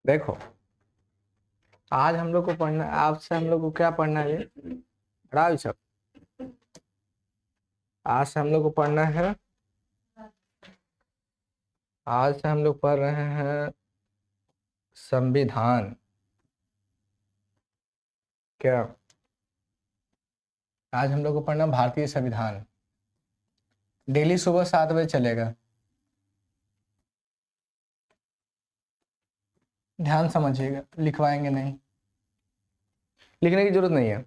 देखो, आज हम लोग को पढ़ना, आपसे हम लोग को क्या पढ़ना है? पढ़ा सब। आज से हम लोग को पढ़ना है, आज से हम लोग पढ़ रहे हैं संविधान। क्या आज हम लोग को पढ़ना भारतीय संविधान। डेली सुबह 7 बजे चलेगा। ध्यान समझिएगा, लिखवाएंगे नहीं, लिखने की जरूरत नहीं है,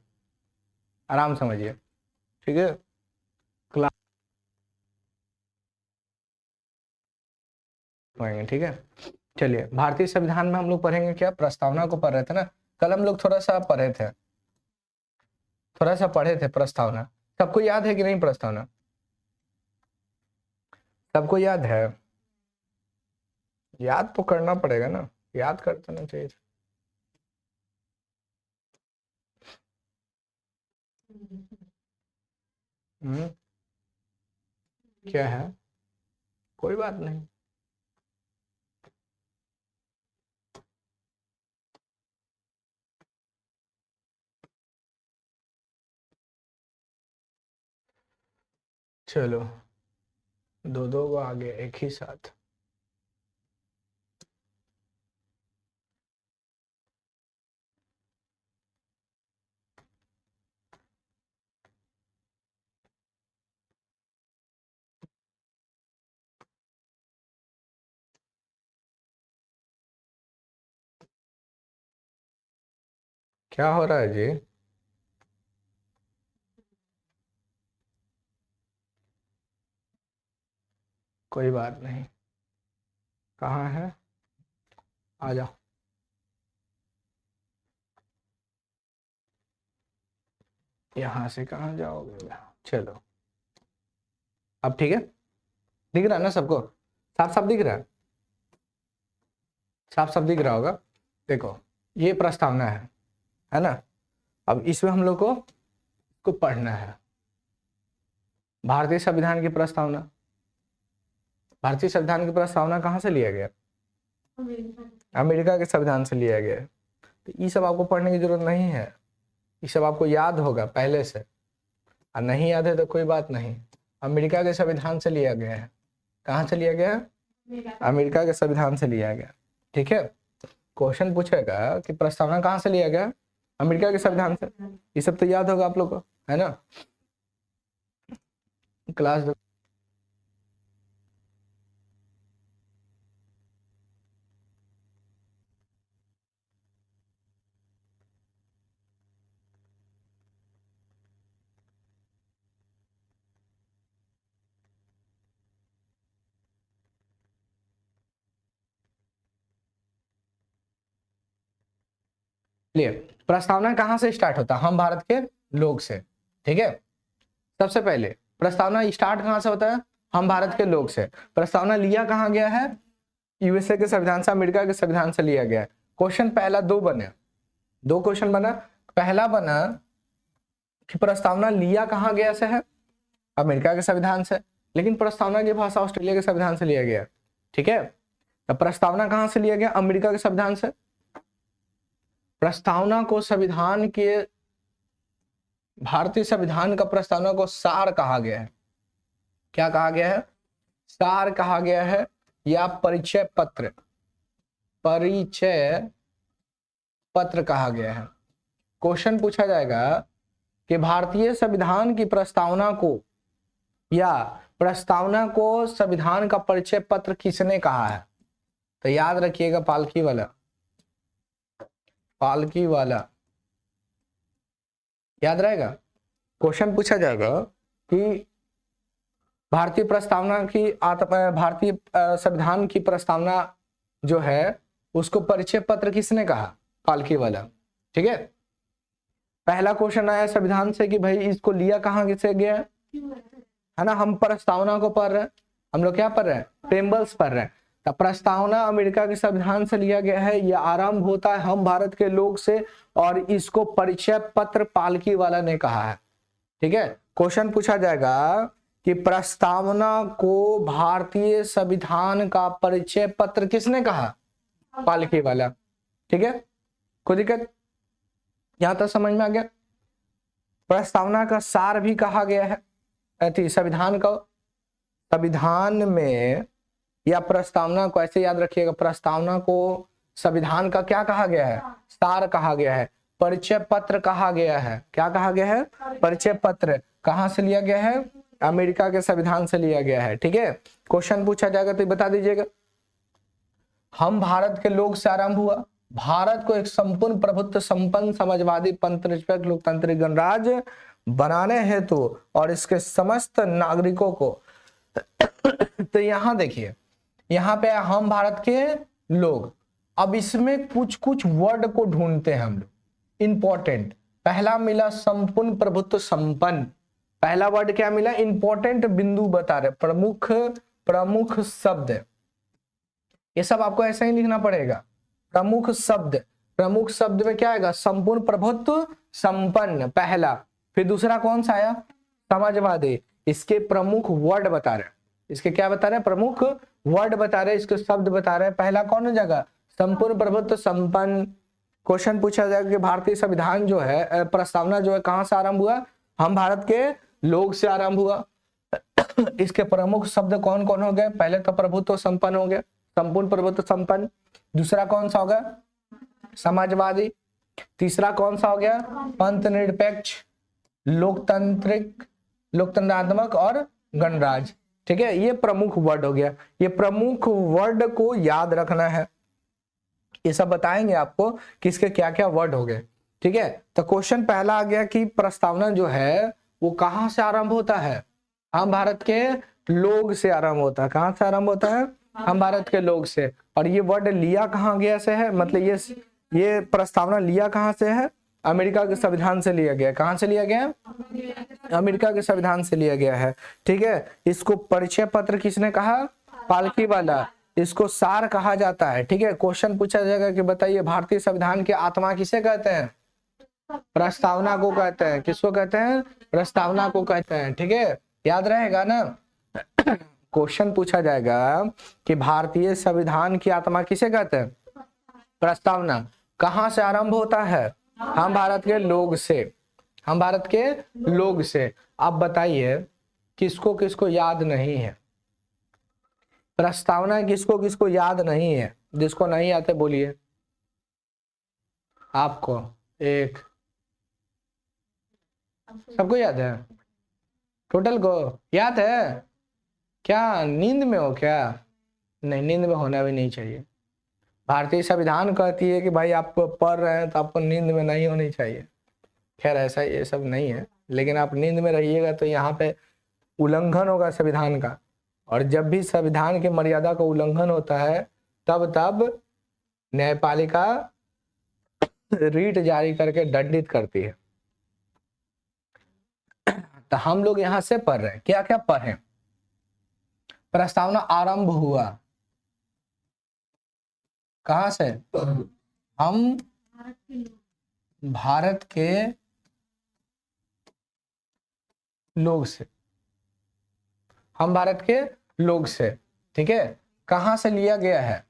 आराम समझिए, ठीक है। क्लास पढ़ेंगे, ठीक है। चलिए, भारतीय संविधान में हम लोग पढ़ेंगे क्या? प्रस्तावना को पढ़ रहे थे ना कल हम लोग, थोड़ा सा पढ़े थे प्रस्तावना। सबको याद है कि नहीं प्रस्तावना? सबको याद है? याद तो करना पड़ेगा ना, याद करते ना चाहिए। हम्म, क्या है? कोई बात नहीं। चलो, दो दो को आगे एक ही साथ। क्या हो रहा है जी? कोई बात नहीं। कहाँ है? आ जाओ। यहाँ से कहाँ जाओगे? चलो, अब ठीक है, दिख रहा है ना सबको? साफ साफ दिख रहा है? साफ साफ दिख रहा होगा। देखो, ये प्रस्तावना है ना? अब इसमें हम लोग को पढ़ना है भारतीय संविधान की प्रस्तावना। भारतीय संविधान की प्रस्तावना कहाँ से लिया गया? अमेरिका के संविधान से लिया गया है। तो ये सब आपको पढ़ने की जरूरत नहीं है, ये सब आपको याद होगा पहले से। और नहीं याद है तो कोई बात नहीं, अमेरिका के संविधान से लिया गया है। कहाँ से लिया गया है? अमेरिका के संविधान से लिया गया, ठीक है। क्वेश्चन पूछेगा कि प्रस्तावना कहाँ से लिया गया? अमेरिका के संविधान से। ये सब तो याद होगा आप लोग को, है ना? क्लास लिए प्रस्तावना कहाँ से स्टार्ट होता है? हम भारत के लोग से, ठीक है। सबसे पहले प्रस्तावना स्टार्ट कहाँ से होता है? हम भारत के लोग से। प्रस्तावना लिया कहाँ गया है? यूएसए के संविधान से, अमेरिका के संविधान से लिया गया है। क्वेश्चन पहला दो क्वेश्चन बना। पहला बना कि प्रस्तावना लिया कहाँ गया से है? अमेरिका के संविधान से, लेकिन प्रस्तावना की भाषा ऑस्ट्रेलिया के संविधान से लिया गया, ठीक है। तो प्रस्तावना कहाँ से लिया गया? अमेरिका के संविधान से। प्रस्तावना को संविधान के, भारतीय संविधान का प्रस्तावना को सार कहा गया है। क्या कहा गया है? सार कहा गया है, या परिचय पत्र कहा गया है। क्वेश्चन पूछा जाएगा कि भारतीय संविधान की प्रस्तावना को या प्रस्तावना को संविधान का परिचय पत्र किसने कहा है? तो याद रखिएगा पालकी वाला याद रहेगा। क्वेश्चन पूछा जाएगा कि भारतीय संविधान की प्रस्तावना जो है उसको परिचय पत्र किसने कहा? पालकी वाला। ठीक है, पहला क्वेश्चन आया संविधान से कि भाई इसको लिया कहाँ से गया है ना। हम प्रस्तावना को पढ़ रहे हैं, हम लोग क्या पढ़ रहे हैं? प्रेम्बल्स पढ़ रहे हैं। तो प्रस्तावना अमेरिका के संविधान से लिया गया है, यह आरंभ होता है हम भारत के लोग से और इसको परिचय पत्र पालकी वाला ने कहा है। ठीक है, क्वेश्चन पूछा जाएगा कि प्रस्तावना को भारतीय संविधान का परिचय पत्र किसने कहा? पालकी वाला। ठीक है, कोई दिक्कत यहां तक समझ में आ गया? प्रस्तावना का सार भी कहा गया है संविधान में, या प्रस्तावना को ऐसे याद रखिएगा, प्रस्तावना को संविधान का क्या कहा गया है? सार कहा गया है, परिचय पत्र कहा गया है। क्या कहा गया है? परिचय पत्र। कहां से लिया गया है? अमेरिका के संविधान से लिया गया है। ठीक है, क्वेश्चन पूछा जाएगा तो बता दीजिएगा। हम भारत के लोग से आरंभ हुआ। भारत को एक संपूर्ण प्रभुत्व संपन्न समाजवादी पंथनिरपेक्ष लोकतांत्रिक गणराज्य बनाने हेतु और इसके समस्त नागरिकों को तो यहां देखिए, यहां पे हम भारत के लोग। अब इसमें कुछ कुछ वर्ड को ढूंढते हैं हम लोग, इंपॉर्टेंट। पहला मिला संपूर्ण प्रभुत्व संपन्न। पहला वर्ड क्या मिला? इंपॉर्टेंट बिंदु बता रहे, प्रमुख शब्द। ये सब आपको ऐसे ही लिखना पड़ेगा। प्रमुख शब्द में क्या आएगा? संपूर्ण प्रभुत्व संपन्न पहला। फिर दूसरा कौन सा आया? समाजवादी। इसके प्रमुख वर्ड बता रहे, इसके क्या बता रहे? प्रमुख वर्ड बता रहे, इसके शब्द बता रहे। पहला कौन हो जाएगा? संपूर्ण प्रभुत्व संपन्न। क्वेश्चन पूछा जाएगा कि भारतीय संविधान जो है, प्रस्तावना जो है कहां से आरंभ हुआ? हम भारत के लोग से आरंभ हुआ। इसके प्रमुख शब्द कौन कौन हो गए? पहले तो प्रभुत्व संपन्न हो गया, संपूर्ण प्रभुत्व संपन्न। दूसरा कौन सा हो गया? समाजवादी। तीसरा कौन सा हो गया? पंथ निरपेक्ष लोकतंत्रात्मक और गणराज्य। ठीक है, ये प्रमुख वर्ड हो गया। ये प्रमुख वर्ड को याद रखना है। ये सब बताएंगे आपको किसके क्या क्या वर्ड हो गए। ठीक है, तो क्वेश्चन पहला आ गया कि प्रस्तावना जो है वो कहां से आरंभ होता है? हम भारत के लोग से आरंभ होता है। कहां से आरंभ होता है? हम भारत के लोग से। और ये वर्ड लिया कहां गया से है, मतलब ये प्रस्तावना लिया कहां से है? अमेरिका के संविधान से लिया गया। कहां से लिया गया? अमेरिका के संविधान से लिया गया है। ठीक है, इसको परिचय पत्र किसने कहा? पालकी वाला। इसको सार कहा जाता है। ठीक है, क्वेश्चन पूछा जाएगा कि बताइए भारतीय संविधान की आत्मा किसे कहते हैं? प्रस्तावना को कहते हैं। किसको कहते हैं? प्रस्तावना को कहते हैं। ठीक है, याद रहेगा ना। क्वेश्चन पूछा जाएगा कि भारतीय संविधान की आत्मा किसे कहते हैं? प्रस्तावना। कहां से आरंभ होता है? हम भारत के लोग से। हम भारत के लोग से। अब बताइए किसको किसको याद नहीं है प्रस्तावना? किसको किसको याद नहीं है? जिसको नहीं आते बोलिए। आपको एक, सबको याद है? टोटल को याद है? क्या नींद में हो क्या? नहीं, नींद में होना भी नहीं चाहिए। भारतीय संविधान कहती है कि भाई आप पढ़ रहे हैं तो आपको नींद में नहीं होनी चाहिए। खैर ऐसा ये सब नहीं है, लेकिन आप नींद में रहिएगा तो यहाँ पे उल्लंघन होगा संविधान का। और जब भी संविधान की मर्यादा का उल्लंघन होता है तब न्यायपालिका रीट जारी करके दंडित करती है। तो हम लोग यहाँ से पढ़ रहे हैं, क्या क्या पढ़े? प्रस्तावना आरंभ हुआ कहां से? हम भारत के लोग से। हम भारत के लोग से। ठीक है, कहां से लिया गया है?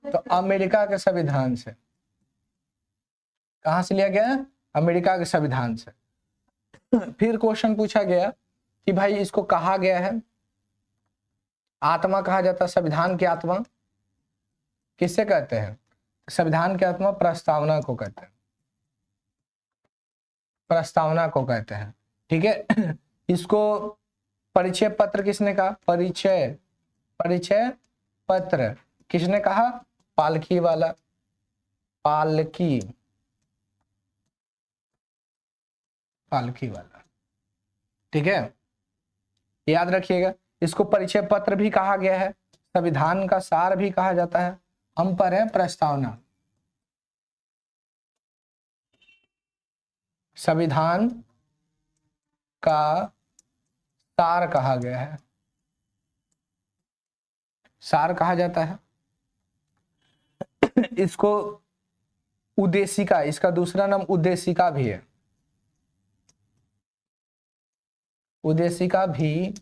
तो अमेरिका के संविधान से। कहां से लिया गया है? अमेरिका के संविधान से। फिर क्वेश्चन पूछा गया कि भाई इसको कहा गया है, आत्मा कहा जाता है। संविधान की आत्मा किससे कहते हैं? संविधान की आत्मा प्रस्तावना को कहते हैं। प्रस्तावना को कहते हैं। ठीक है, इसको परिचय पत्र किसने कहा? परिचय पत्र किसने कहा? पालकी वाला, पालकी वाला। ठीक है, याद रखिएगा, इसको परिचय पत्र भी कहा गया है, संविधान का सार भी कहा जाता है। हम पर है प्रस्तावना, संविधान का सार कहा गया है, सार कहा जाता है। इसको उद्देशिका, इसका दूसरा नाम उद्देशिका भी है, उद्देशिका भी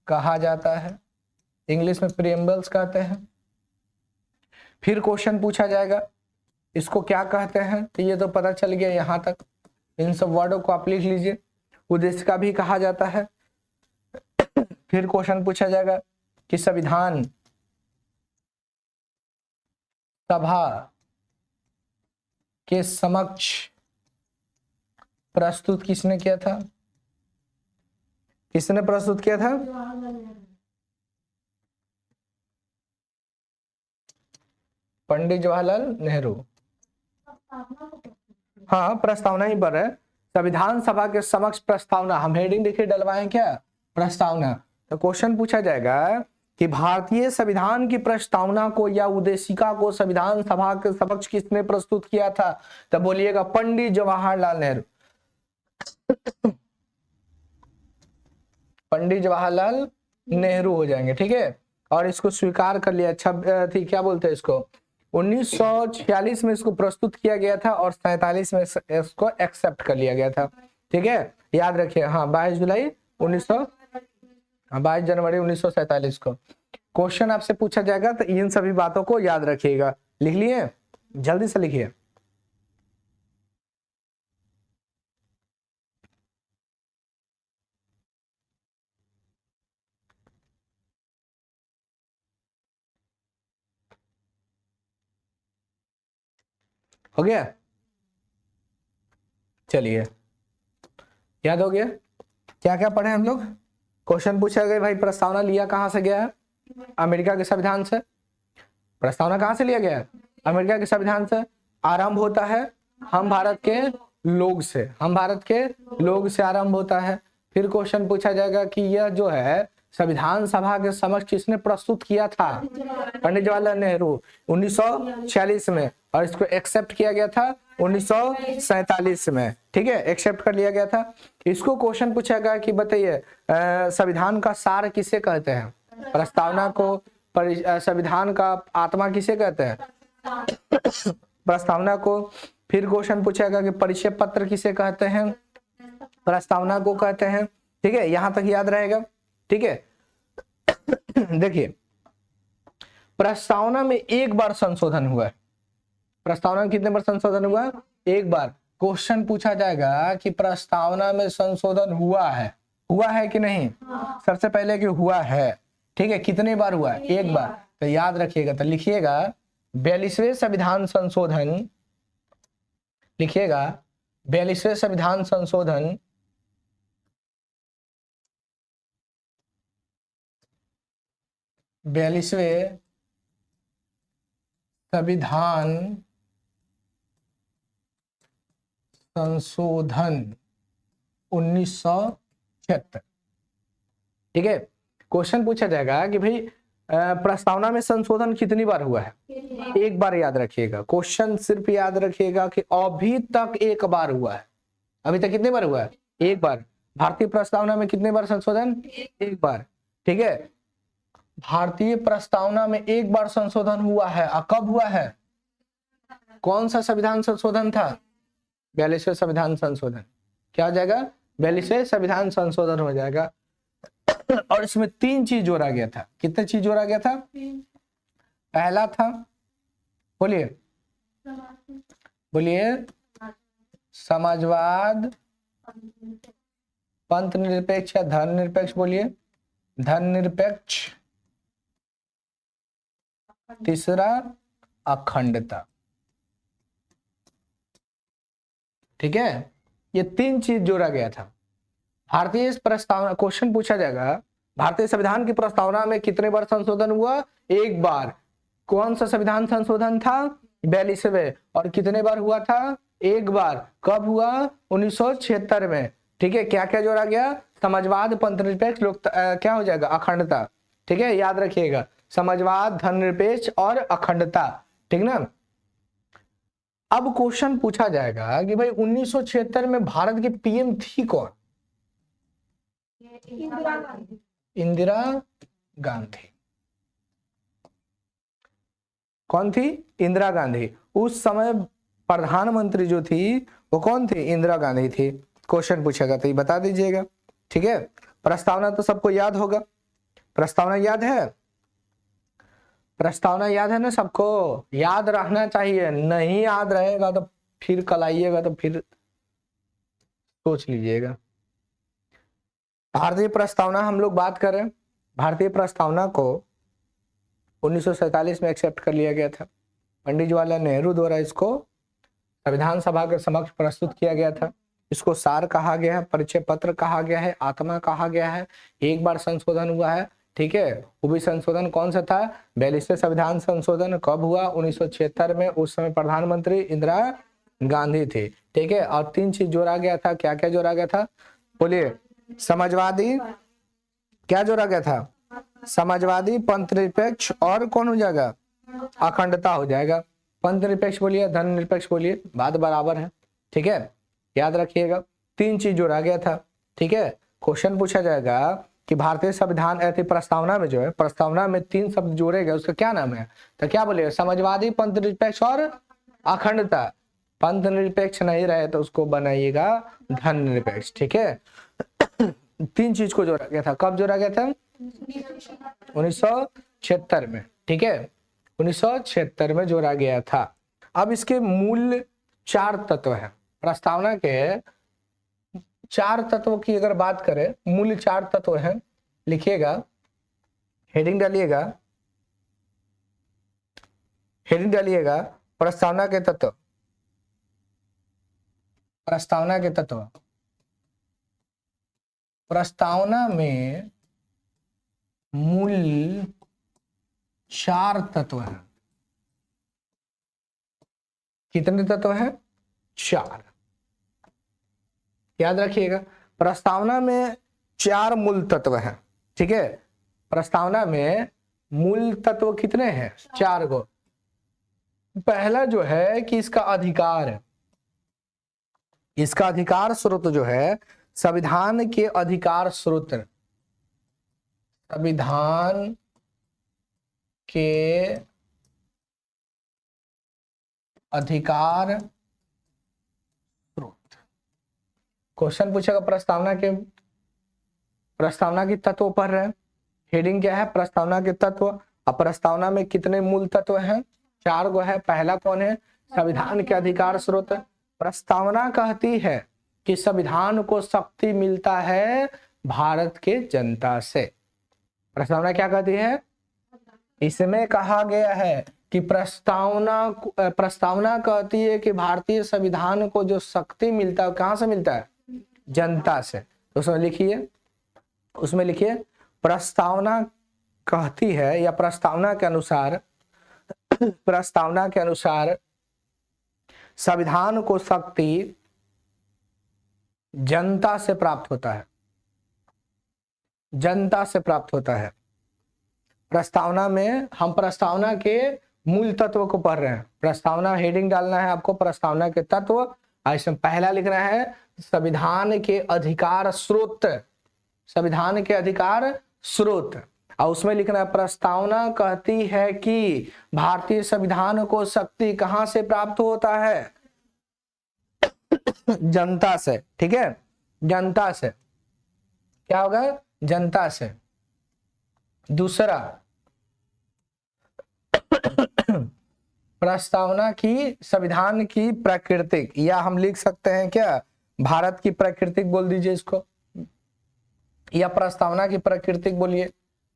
कहा जाता है, इंग्लिश में प्रीएम्बल्स कहते हैं। फिर क्वेश्चन पूछा जाएगा इसको क्या कहते हैं, तो ये तो पता चल गया यहां तक, इन सब वर्डों को आप लिख लीजिए। उद्देशिका भी कहा जाता है। फिर क्वेश्चन पूछा जाएगा कि संविधान सभा के समक्ष प्रस्तुत किसने किया था? किसने प्रस्तुत किया था? पंडित जवाहरलाल नेहरू। हाँ, प्रस्तावना ही पर है, संविधान सभा के समक्ष प्रस्तावना। हम हेडिंग देखिए डलवाएं क्या? प्रस्तावना। तो क्वेश्चन पूछा जाएगा कि भारतीय संविधान की प्रस्तावना को या उद्देशिका को संविधान सभा के समक्ष किसने प्रस्तुत किया था? तो बोलिएगा पंडित जवाहरलाल नेहरू। पंडित जवाहरलाल नेहरू हो जाएंगे। ठीक है, और इसको स्वीकार कर लिया। क्या बोलते हैं इसको? 1946 में इसको प्रस्तुत किया गया था और 47 में इसको एक्सेप्ट कर लिया गया था। ठीक है, याद रखिए। हाँ, 22 जनवरी 1947 को क्वेश्चन आपसे पूछा जाएगा, तो इन सभी बातों को याद रखिएगा। लिख लिए? जल्दी से लिखिए। हो गया? चलिए, याद हो गया? क्या क्या पढ़े हम लोग? क्वेश्चन पूछा गया भाई प्रस्तावना लिया कहां से गया है? अमेरिका के संविधान से। प्रस्तावना कहां से लिया गया है? अमेरिका के संविधान से। आरंभ होता है हम भारत के लोग से, हम भारत के लोग से आरंभ होता है। फिर क्वेश्चन पूछा जाएगा कि यह जो है संविधान सभा के समक्ष किसने प्रस्तुत किया था? पंडित जवाहरलाल नेहरू 1946 में, और इसको एक्सेप्ट किया गया था 1947 में। ठीक है, एक्सेप्ट कर लिया गया था। इसको क्वेश्चन पूछा गया कि बताइए संविधान का सार किसे कहते हैं? प्रस्तावना को संविधान का आत्मा किसे कहते हैं? प्रस्तावना को। फिर क्वेश्चन पूछेगा कि परिचय पत्र किसे कहते हैं? प्रस्तावना को कहते हैं। ठीक है, यहां तक याद रहेगा। ठीक है, देखिए प्रस्तावना में एक बार संशोधन हुआ है। प्रस्तावना में कितने बार संशोधन हुआ है? एक बार। क्वेश्चन पूछा जाएगा कि प्रस्तावना में संशोधन हुआ है कि नहीं? सबसे पहले कि हुआ है। ठीक है, कितने बार हुआ है? एक बार। तो याद रखिएगा, तो लिखिएगा 42वें संविधान संशोधन, लिखिएगा 42वें संविधान संशोधन 42वें संविधान संशोधन 1976। ठीक है, क्वेश्चन पूछा जाएगा कि भाई प्रस्तावना में संशोधन कितनी बार हुआ है? एक बार। याद रखिएगा, क्वेश्चन सिर्फ याद रखिएगा कि अभी तक एक बार हुआ है। अभी तक कितने बार हुआ है? एक बार। भारतीय प्रस्तावना में कितने बार संशोधन? एक बार। ठीक है, भारतीय प्रस्तावना में एक बार संशोधन हुआ है। कब हुआ है? कौन सा संविधान संशोधन था? 42वें संविधान संशोधन। क्या हो जाएगा? 42वें संविधान संशोधन हो जाएगा। और इसमें 3 चीज जोड़ा गया था। कितने चीज जोड़ा गया था? पहला था, बोलिए समाजवाद, पंथ निरपेक्ष या धर्म निरपेक्ष, बोलिए धर्म निरपेक्ष। तीसरा अखंडता। ठीक है, ये 3 चीज जोड़ा गया था। भारतीय प्रस्तावना, क्वेश्चन पूछा जाएगा भारतीय संविधान की प्रस्तावना में कितने बार संशोधन हुआ? एक बार। कौन सा संविधान संशोधन था? 42वें। और कितने बार हुआ था? एक बार। कब हुआ? 1976 में। ठीक है, क्या क्या जोड़ा गया? समाजवाद, पंथनिरपेक्ष, क्या हो जाएगा? अखंडता। ठीक है, याद रखिएगा, समाजवाद, धर्मनिरपेक्ष और अखंडता। ठीक ना। अब क्वेश्चन पूछा जाएगा कि भाई 1976 में भारत की पीएम थी कौन? इंदिरा गांधी। कौन थी? इंदिरा गांधी। उस समय प्रधानमंत्री जो थी वो कौन थी? इंदिरा गांधी थी। क्वेश्चन पूछेगा तो ये बता दीजिएगा। ठीक है, प्रस्तावना तो सबको याद होगा। प्रस्तावना याद है? प्रस्तावना याद है ना सबको? याद रखना चाहिए, नहीं याद रहेगा तो फिर कल आइएगा तो फिर सोच लीजिएगा। भारतीय प्रस्तावना हम लोग बात करें, भारतीय प्रस्तावना को 1947 में एक्सेप्ट कर लिया गया था। पंडित जवाहरलाल नेहरू द्वारा इसको संविधान सभा के समक्ष प्रस्तुत किया गया था। इसको सार कहा गया है, परिचय पत्र कहा गया है, आत्मा कहा गया है। एक बार संशोधन हुआ है। ठीक है, वो भी संशोधन कौन सा था? 42वें संविधान संशोधन। कब हुआ? 1976 में। उस समय प्रधानमंत्री इंदिरा गांधी थे। ठीक है, और 3 चीज जोड़ा गया था। क्या क्या जोड़ा गया था? बोलिए। समाजवादी, क्या जोड़ा गया था? समाजवादी, पंथनिरपेक्ष और कौन हो जाएगा? अखंडता हो जाएगा। पंथनिरपेक्ष बोलिए, धर्मनिरपेक्ष बोलिए, बात बराबर है। ठीक है, याद रखिएगा 3 चीज जोड़ा गया था। ठीक है, क्वेश्चन पूछा जाएगा कि भारतीय संविधान ऐसी प्रस्तावना में जो है, प्रस्तावना में 3 शब्द जोड़े गए, उसका क्या नाम है? तो क्या बोलिएगा? समाजवादी, पंथनिरपेक्ष और अखंडता। पंथनिरपेक्ष नहीं रहे तो उसको बनाइएगा धर्मनिरपेक्ष। ठीक है, 3 चीज को जोड़ा गया था। कब जोड़ा गया था? 1976 में। ठीक है, 1976 में जोड़ा गया था। अब इसके मूल 4 तत्व हैं। प्रस्तावना के 4 तत्वों की अगर बात करें, मूल 4 तत्व हैं। लिखिएगा, हेडिंग डालिएगा, हेडिंग डालिएगा, प्रस्तावना के तत्व। प्रस्तावना के तत्व। प्रस्तावना में मूल 4 तत्व हैं। कितने तत्व हैं? 4। याद रखिएगा, प्रस्तावना में 4 मूल तत्व हैं। ठीक है, प्रस्तावना में मूल तत्व कितने हैं? 4 को। पहला जो है कि इसका अधिकार है। इसका अधिकार स्रोत जो है, संविधान के अधिकार स्रोत, संविधान के अधिकार स्रोत। क्वेश्चन पूछेगा प्रस्तावना के, प्रस्तावना के तत्व पढ़ रहे हैं। हेडिंग क्या है? प्रस्तावना के तत्व। अब प्रस्तावना में कितने मूल तत्व हैं? 4 गो है। पहला कौन है? संविधान के अधिकार स्रोत। प्रस्तावना कहती है कि संविधान को शक्ति मिलता है भारत के जनता से। प्रस्तावना क्या कहती है? इसमें कहा गया है कि प्रस्तावना कहती है कि भारतीय संविधान को जो शक्ति मिलता है, कहां से मिलता है? जनता से। तो उसमें लिखिए, उसमें लिखिए, प्रस्तावना कहती है, या प्रस्तावना के अनुसार, प्रस्तावना के अनुसार संविधान को शक्ति जनता से प्राप्त होता है। जनता से प्राप्त होता है। प्रस्तावना में हम प्रस्तावना के मूल तत्व को पढ़ रहे हैं। प्रस्तावना हेडिंग डालना है आपको, प्रस्तावना के तत्व। इसमें पहला लिखना है संविधान के अधिकार स्रोत। संविधान के अधिकार स्रोत। और उसमें लिखना है प्रस्तावना कहती है कि भारतीय संविधान को शक्ति कहां से प्राप्त होता है? जनता से। ठीक है, जनता से। क्या होगा? जनता से। दूसरा, प्रस्तावना की संविधान की प्राकृतिक, या हम लिख सकते हैं क्या, भारत की प्राकृतिक बोल दीजिए इसको, या प्रस्तावना की प्राकृतिक बोलिए,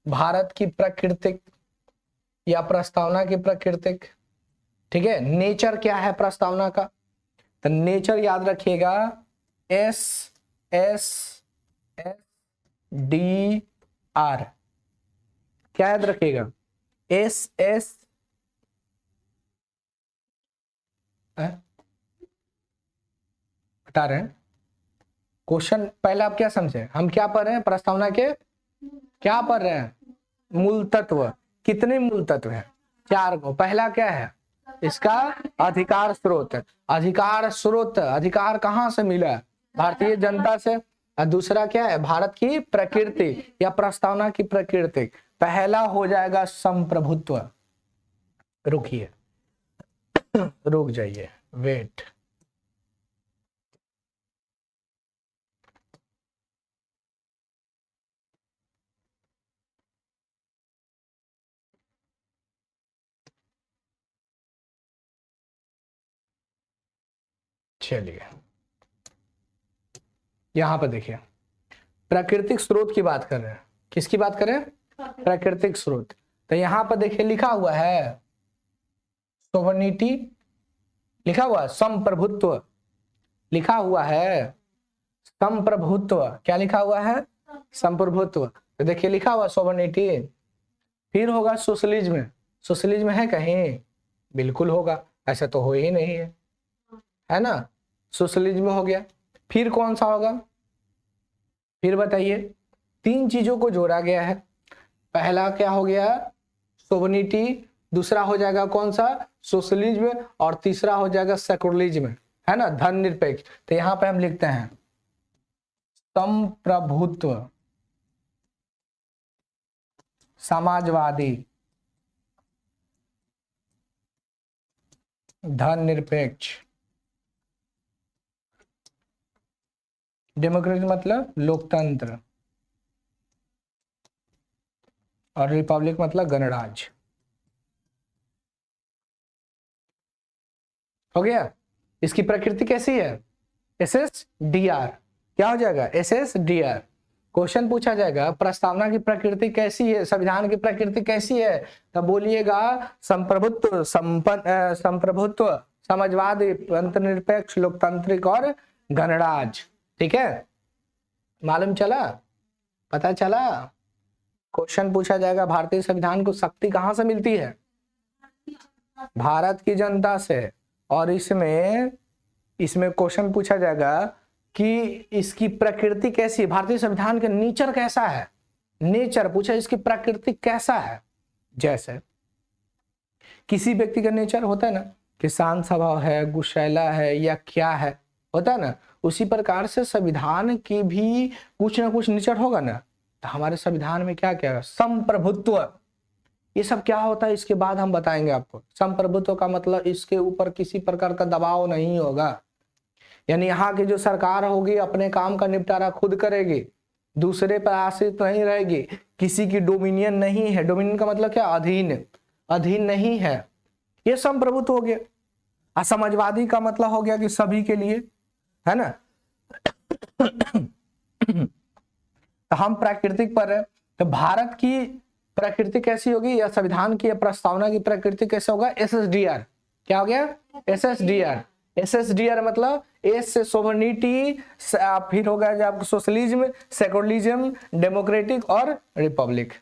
भारत की प्राकृतिक या प्रस्तावना की प्राकृतिक। ठीक है, नेचर क्या है प्रस्तावना का? तो नेचर याद रखिएगा, S S S D R, क्या याद रखिएगा, एस एस बता रहे हैं क्वेश्चन। पहले आप क्या समझे, हम क्या पढ़ रहे हैं, प्रस्तावना के क्या पढ़ रहे हैं, मूल तत्व। कितने मूल तत्व हैं, 4 को। पहला क्या है इसका, अधिकार स्रोत। अधिकार स्रोत, अधिकार कहाँ से मिला, भारतीय जनता से। और दूसरा क्या है, भारत की प्रकृति या प्रस्तावना की प्रकृति। पहला हो जाएगा संप्रभुत्व। रुकिए, रुक जाइए, वेट। चलिए यहां पर देखिए, प्राकृतिक स्रोत की बात कर रहे हैं। किसकी बात कर रहे हैं, प्राकृतिक स्रोत। तो यहां पर देखिए लिखा हुआ है सोवनिटी, लिखा हुआ है संप्रभुत्व, लिखा हुआ है संप्रभुत्व। क्या लिखा हुआ है, संप्रभुत्व। तो देखिए लिखा हुआ सोवनिटी, फिर होगा सोशलिज्म। सोशलिज्म है कहीं, बिल्कुल होगा, ऐसा तो हो ही नहीं है ना। सोशलिज्म हो गया, फिर कौन सा होगा, फिर बताइए। 3 चीजों को जोड़ा गया है। पहला क्या हो गया, सोवनिटी। दूसरा हो जाएगा कौन सा, सोशलिज्म। और तीसरा हो जाएगा सेकुलरिज्म, है ना, धर्मनिरपेक्ष। तो यहां पे हम लिखते हैं संप्रभुत्व, समाजवादी, धर्मनिरपेक्ष। डेमोक्रेसी मतलब लोकतंत्र, और रिपब्लिक मतलब गणराज्य। हो गया। इसकी प्रकृति कैसी है, SSDR। क्या हो जाएगा, SSDR। क्वेश्चन पूछा जाएगा प्रस्तावना की प्रकृति कैसी है, संविधान की प्रकृति कैसी है, तब बोलिएगा संप्रभुत्व, संप्रभुत्व, समाजवादी, धर्मनिरपेक्ष, लोकतांत्रिक और गणराज्य। ठीक है, मालूम चला, पता चला। क्वेश्चन पूछा जाएगा भारतीय संविधान को शक्ति कहां से मिलती है, भारत की जनता से। और इसमें क्वेश्चन पूछा जाएगा कि इसकी प्रकृति कैसी है, भारतीय संविधान का नेचर कैसा है, नेचर पूछा, इसकी प्रकृति कैसा है। जैसे किसी व्यक्ति का नेचर होता है ना कि शांत स्वभाव है, गुस्सैला है, या क्या है, होता है ना, उसी प्रकार से संविधान की भी कुछ ना कुछ नेचर होगा ना। तो हमारे संविधान में क्या क्या है, संप्रभुत्व। ये सब क्या होता है इसके बाद हम बताएंगे आपको। संप्रभुत्व का मतलब इसके ऊपर किसी प्रकार का दबाव नहीं होगा, यानी यहाँ की जो सरकार होगी अपने काम का निपटारा खुद करेगी, दूसरे पर आश्रित नहीं रहेगी, किसी की डोमिनियन नहीं है। डोमिनियन का मतलब क्या, अधीन, अधीन नहीं है। ये संप्रभुत्व हो गया। असमाजवादी का मतलब हो गया कि सभी के लिए, है ना। तो हम प्राकृतिक पर है, तो भारत की प्रकृति कैसी होगी, या संविधान की या प्रस्तावना की प्रकृति कैसे होगा, SSDR। क्या हो गया, SSDR। SSDR मतलब एस से सोवनिटी, फिर होगा जो आपको सोशलिज्म, सेकुलरिज्म, डेमोक्रेटिक और रिपब्लिक।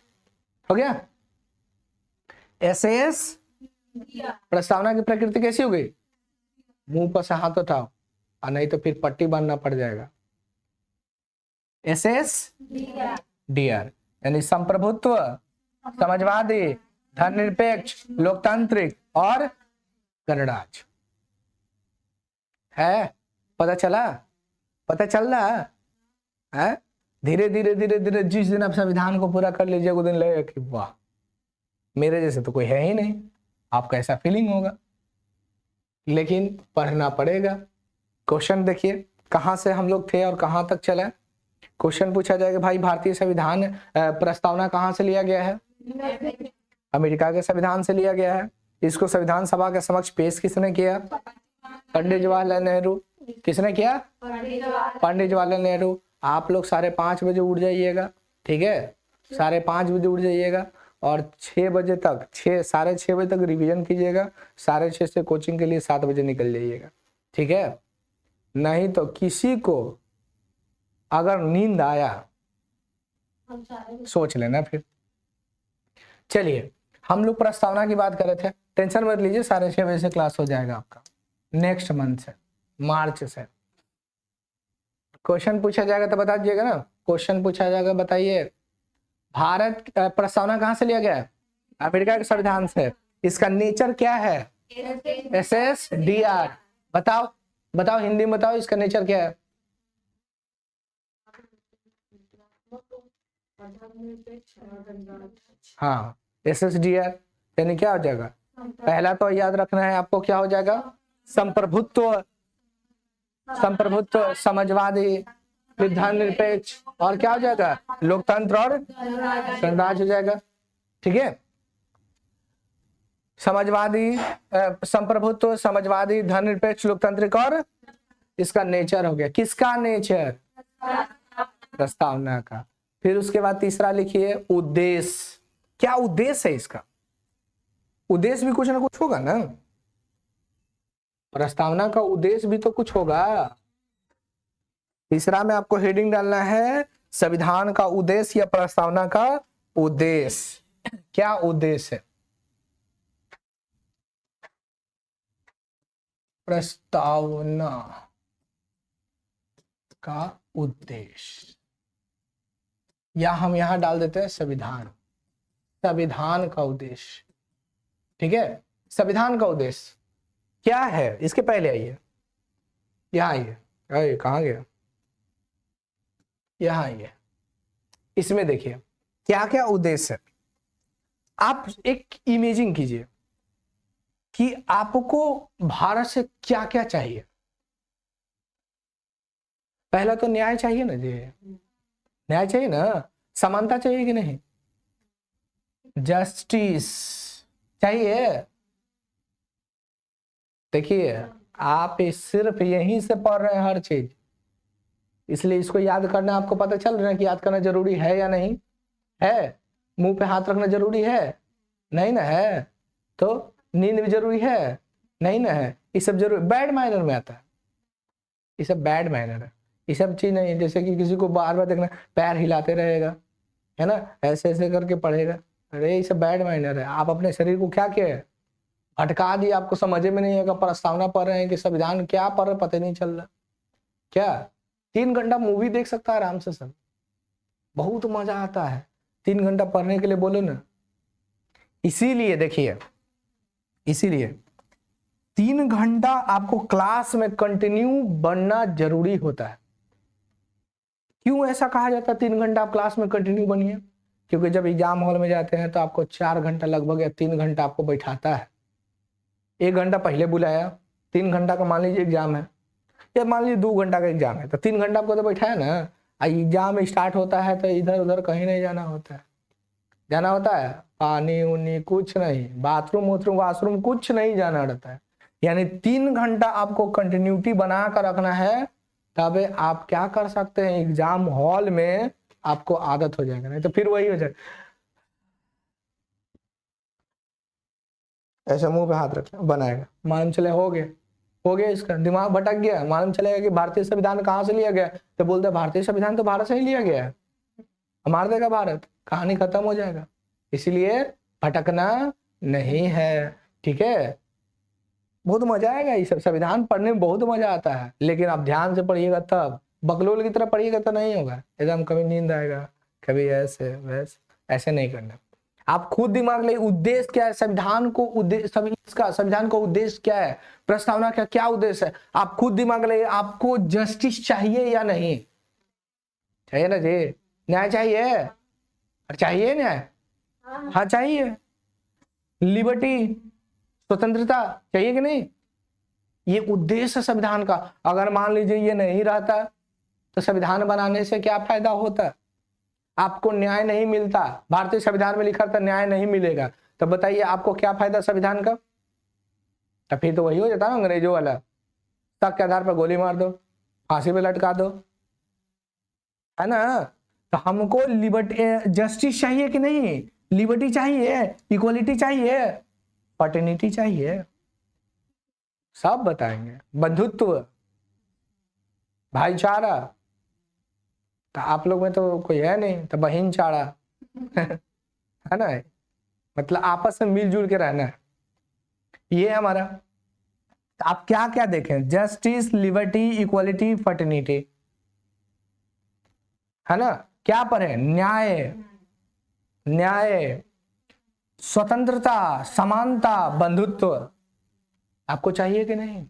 हो गया। SAS प्रस्तावना की प्रकृति कैसी हो गई, मुंह पर से हाथ उठाओ और नहीं तो फिर पट्टी बांधना पड़ जाएगा। SSDR यानी संप्रभुत्व, समाजवादी, धर्मनिरपेक्ष, लोकतांत्रिक और गणराज्य। है, पता चला, पता चल रहा है। धीरे धीरे धीरे धीरे जिस दिन आप संविधान को पूरा कर लीजिए उस दिन लगेगा कि वाह, मेरे जैसे तो कोई है ही नहीं। आपका ऐसा फीलिंग होगा, लेकिन पढ़ना पड़ेगा। क्वेश्चन देखिए कहां से हम लोग थे और कहां तक चला। क्वेश्चन पूछा जाएगा भाई भारतीय संविधान प्रस्तावना कहां से लिया गया है, अमेरिका के संविधान से लिया गया है। इसको संविधान सभा के समक्ष पेश किसने किया, पंडित जवाहरलाल नेहरू। किसने किया, पंडित जवाहरलाल नेहरू। आप लोग 5:30 बजे उठ जाइएगा, ठीक है, 5:30 बजे उठ जाइएगा और 6 बजे तक, 6:30 बजे तक रिवीजन कीजिएगा। 6:30 से कोचिंग के लिए 7 बजे निकल जाइएगा, ठीक है। नहीं तो किसी को अगर नींद आया सोच लेना फिर। चलिए हम लोग प्रस्तावना की बात कर रहे थे, टेंशन मत लीजिए, 6:30 से क्लास हो जाएगा आपका नेक्स्ट मंथ से, मार्च से। क्वेश्चन पूछा जाएगा तो बता दीजिएगा ना, क्वेश्चन पूछा जाएगा बताइए। भारत प्रस्तावना कहाँ से लिया गया है? अमेरिका के संविधान से। इसका नेचर क्या है? SSDR। बताओ बताओ हिंदी में बताओ इसका नेचर क्या है? हाँ SSDR यानी क्या हो जाएगा? पहला तो याद रखना है आपको, क्या हो जाएगा? संप्रभुत्व, संप्रभुत्व, समाजवादी, धर्मनिरपेक्ष, और क्या हो जाएगा? लोकतंत्र और गणराज्य हो जाएगा। ठीक है, समाजवादी, संप्रभुत्व, समाजवादी, धर्मनिरपेक्ष, लोकतांत्रिक, और इसका नेचर हो गया। किसका नेचर? प्रस्तावना का। फिर उसके बाद तीसरा लिखिए उद्देश्य। क्या उद्देश्य है इसका? उद्देश्य भी कुछ ना कुछ होगा ना, प्रस्तावना का उद्देश्य भी तो कुछ होगा। तीसरा में आपको हेडिंग डालना है संविधान का उद्देश्य या प्रस्तावना का उद्देश्य। क्या उद्देश्य है? प्रस्तावना का उद्देश्य, या हम यहां डाल देते हैं संविधान, संविधान का उद्देश्य। ठीक है, संविधान का उद्देश्य क्या है? इसके पहले आइए, यहां आइए, अरे कहां गया, यहां आइए, इसमें देखिए क्या क्या उद्देश्य है। आप एक इमेजिंग कीजिए कि आपको भारत से क्या क्या चाहिए। पहला तो न्याय चाहिए ना जी, न्याय चाहिए ना, समानता चाहिए कि नहीं, जस्टिस चाहिए। देखिए आप सिर्फ यहीं से पढ़ रहे हैं हर चीज, इसलिए इसको याद करना आपको पता चल रहा है कि याद करना जरूरी है या नहीं है। मुंह पे हाथ रखना जरूरी है नहीं ना है, तो नींद भी जरूरी है नहीं ना है, ये सब जरूरी बैड मैनर में आता है, ये सब बैड मैनर है, ये सब चीज नहीं। जैसे कि किसी को बार बार देखना, पैर हिलाते रहेगा है ना, ऐसे ऐसे करके पढ़ेगा, अरे ये सब बैड मैनर है। आप अपने शरीर को क्या किया है, भटका दिया, आपको समझ में नहीं आएगा, प्रस्तावना पढ़ रहे हैं कि संविधान क्या पढ़ रहे पता नहीं चल रहा। क्या 3 घंटा मूवी देख सकता है आराम से सब, बहुत मजा आता है 3 घंटा पढ़ने के लिए बोलो ना। इसीलिए देखिए, इसीलिए 3 घंटा आपको क्लास में कंटिन्यू बनना जरूरी होता है। क्यों ऐसा कहा जाता है 3 घंटा आप क्लास में कंटिन्यू बनिए? क्योंकि जब एग्जाम हॉल में जाते हैं तो आपको 4 घंटा लगभग या 3 घंटा आपको बैठाता है। 1 घंटा पहले बुलाया, 3 घंटा का मान लीजिए एग्जाम है, या मान लीजिए 2 घंटा का एग्जाम है, तो 3 घंटा आपको तो बैठाया ना। एग्जाम स्टार्ट होता है तो इधर उधर कहीं नहीं जाना होता है, जाना होता है पानी उनी कुछ नहीं, बाथरूम वाथरूम वाशरूम कुछ नहीं जाना रहता है। यानी 3 घंटा आपको कंटिन्यूटी बना कर रखना है, तब आप क्या कर सकते हैं, एग्जाम हॉल में आपको आदत हो जाएगा, नहीं तो फिर वही हो जाएगा, ऐसा मुंह पे हाथ रखना बनाएगा, मालूम चले हो गया इसका दिमाग भटक गया, मालूम चलेगा कि भारतीय संविधान कहाँ से लिया गया, तो बोलते हैं भारतीय संविधान तो भारत से ही लिया गया है, मार देगा भारत, कहानी खत्म हो जाएगा। इसीलिए भटकना नहीं है। ठीक है, बहुत मजा आएगा, ये सब संविधान पढ़ने में बहुत मजा आता है, लेकिन आप ध्यान से पढ़िएगा, तब बकलोल की तरह पढ़िएगा तो नहीं होगा, एकदम कभी नींद आएगा, कभी ऐसे वैसे, ऐसे नहीं करना। आप खुद दिमाग ले, उद्देश्य क्या है संविधान को, उद्देश्य संविधान का उद्देश्य क्या है, प्रस्तावना का क्या उद्देश्य है, आप खुद दिमाग ले। आपको जस्टिस चाहिए या नहीं चाहिए ना जी, न्याय चाहिए, चाहिए न्याय, हाँ चाहिए, लिबर्टी स्वतंत्रता चाहिए कि नहीं, ये उद्देश्य संविधान का। अगर मान लीजिए ये नहीं रहता तो संविधान बनाने से क्या फायदा होता, आपको न्याय नहीं मिलता, भारतीय संविधान में लिखा था न्याय नहीं मिलेगा, तो बताइए आपको क्या फायदा संविधान का? तो फिर तो वही हो जाता ना अंग्रेजों वाला, शक के आधार पर गोली मार दो, फांसी पे लटका दो, है ना। तो हमको लिबर्टी जस्टिस चाहिए कि नहीं, लिबर्टी चाहिए, इक्वलिटी चाहिए, फर्टिनिटी चाहिए, सब बताएंगे, बंधुत्व, भाईचारा, तो आप लोग में तो कोई है नहीं, तो बहिन चारा है ना, मतलब आपस में मिलजुल के रहना है, ये हमारा। तो आप क्या क्या देखें, जस्टिस, लिबर्टी, इक्वालिटी, फर्टिनिटी, है ना। क्या पढ़े, न्याय, न्याय, स्वतंत्रता, समानता, बंधुत्व। आपको चाहिए कि नहीं?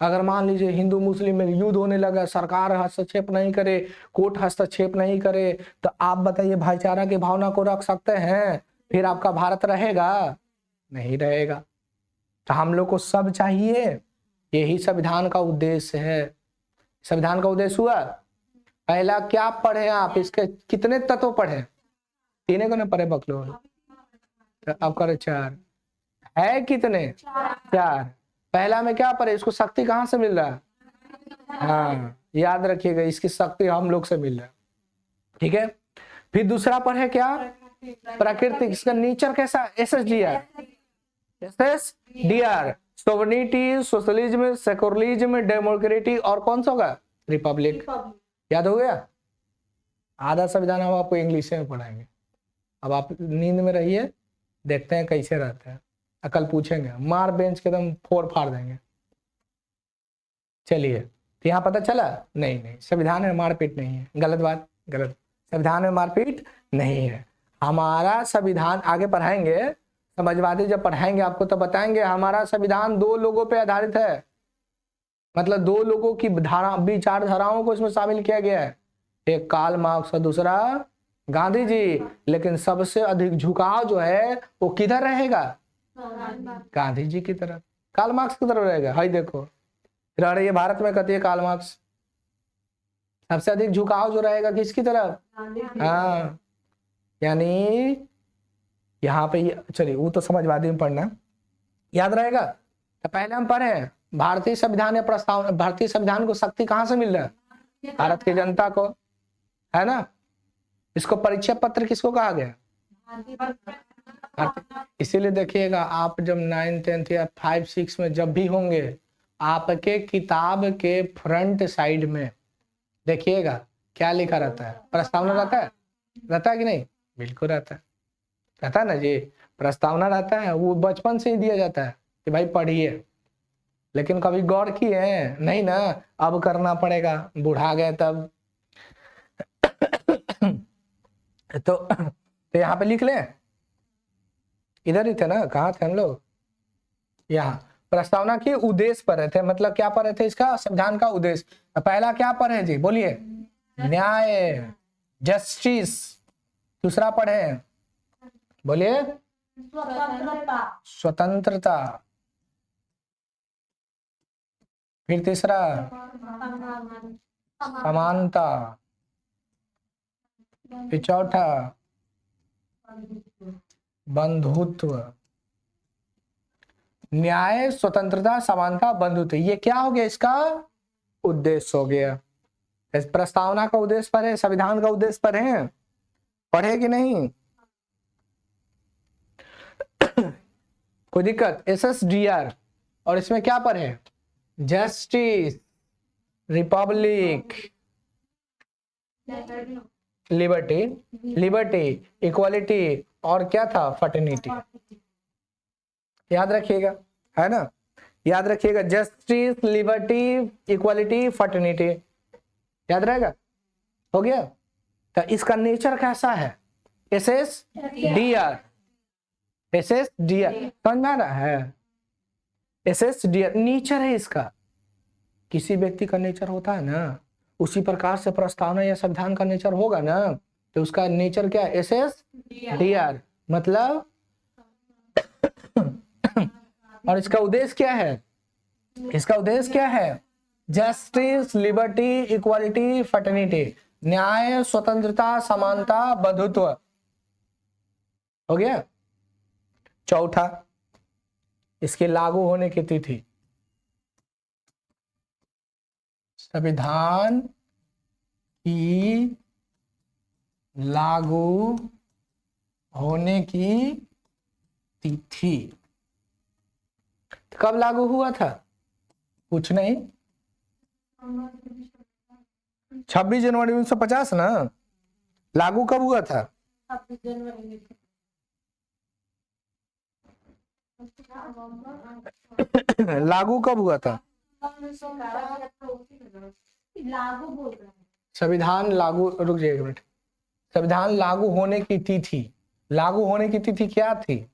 अगर मान लीजिए हिंदू मुस्लिम में युद्ध होने लगा, सरकार हस्तक्षेप नहीं करे, कोर्ट हस्तक्षेप नहीं करे, तो आप बताइए भाईचारा की भावना को रख सकते हैं? फिर आपका भारत रहेगा? नहीं रहेगा। तो हम लोग को सब चाहिए, यही संविधान का उद्देश्य है। संविधान का उद्देश्य हुआ, पहला क्या पढ़े आप, इसके कितने तत्व पढ़े? तीन को नहीं पढ़े बकलो, तो अब करे चार, है कितने? चार। पहला में क्या पढ़े, इसको शक्ति कहां से मिल रहा है? हाँ, याद रखिएगा, इसकी शक्ति हम लोग से मिल रहा है, ठीक है। फिर दूसरा पढ़े क्या, प्राकृतिक, इसका नेचर कैसा, SSDR, SSDR, sovereignty, socialism, secularism, democracy, और कौन सा होगा, रिपब्लिक। याद हो गया? आधा संविधान हम आपको इंग्लिश में पढ़ाएंगे। अब आप नींद में रहिए, देखते हैं कैसे रहते हैं, कल पूछेंगे, मार बेंच के एकदम फोड़ फाड़ देंगे। चलिए, तो यहाँ पता चला, नहीं नहीं, संविधान में मारपीट नहीं है, गलत बात, गलत। संविधान में मारपीट नहीं है। हमारा संविधान आगे पढ़ाएंगे, समाजवादी जब पढ़ाएंगे आपको तो बताएंगे, हमारा संविधान दो लोगों पे आधारित है, मतलब दो लोगों की धारा, विचारधाराओं को इसमें शामिल किया गया है, एक कार्ल मार्क्स और दूसरा गांधी जी। लेकिन सबसे अधिक झुकाव जो है वो किधर रहेगा? गांधी जी की तरफ। कार्ल मार्क्स की तरफ रहेगा, हाई देखो रह रही है भारत में, कहती है कार्ल मार्क्स। सबसे अधिक झुकाव जो रहेगा किसकी तरफ? हाँ, यानी यहाँ पे, चलिए वो तो समझवादी में पढ़ना याद रहेगा। तो पहले हम पढ़े भारतीय संविधान या प्रस्ताव, भारतीय संविधान को शक्ति कहां से मिल रहा है? भारत की जनता को, है ना। इसको परिचय पत्र किसको कहा गया? इसीलिए देखिएगा, आप जब 9, 10 या 5, 6 में जब भी होंगे, आपके किताब के फ्रंट साइड में देखिएगा क्या लिखा रहता है, प्रस्तावना रहता है, रहता है कि नहीं? बिल्कुल रहता है, रहता है ना जी, प्रस्तावना रहता है, वो बचपन से ही दिया जाता है कि भाई पढ़िए। लेकिन कभी गौर किए? नहीं ना, अब करना पड़ेगा, बुढ़ा गए तब। तो यहाँ पे लिख लें, इधर ही थे ना, कहाँ थे हम लोग? यहाँ प्रस्तावना के उद्देश्य पर रहे थे, मतलब क्या पर रहे थे, इसका संविधान का उद्देश्य। पहला क्या पर है जी, बोलिए? न्याय, जस्टिस। दूसरा पढ़े, बोलिए? स्वतंत्रता। फिर तीसरा समानता। फिर चौथा बंधुत्व। न्याय, स्वतंत्रता, समानता, बंधुत्व, ये क्या हो गया? इसका उद्देश्य हो गया। इस प्रस्तावना का उद्देश्य पर है, संविधान का उद्देश्य पर है, पढ़े कि नहीं? कोई दिक्कत? SSDR, और इसमें क्या पर है? Justice, Republic, liberty, liberty, equality, और क्या था? फर्टिनिटी। याद रखिएगा, है ना, याद रखिएगा, जस्टिस, लिबर्टी, इक्वालिटी, फर्टिनिटी, याद रहेगा। हो गया। तो इसका नेचर कैसा है? SSDR, SSDR समझ में आ रहा है? SSDR नेचर है इसका। किसी व्यक्ति का नेचर होता है ना, उसी प्रकार से प्रस्तावना या संविधान का नेचर होगा ना, तो उसका नेचर क्या है? SSDR, मतलब और इसका उद्देश्य क्या है? इसका उद्देश्य क्या है? जस्टिस, लिबर्टी, इक्वालिटी, फर्टिनिटी, न्याय, स्वतंत्रता, समानता, बंधुत्व। हो गया। चौथा, इसके लागू होने की तिथि। संविधान की लागू होने की तिथि कब लागू हुआ था? कुछ नहीं, 26 जनवरी 1950 ना। लागू कब हुआ था? 26 जनवरी लागू कब हुआ था? लागू बोल रहे हैं। संविधान लागू, रुक जाइए एक मिनट। संविधान लागू होने की तिथि, लागू होने की तिथि क्या थी?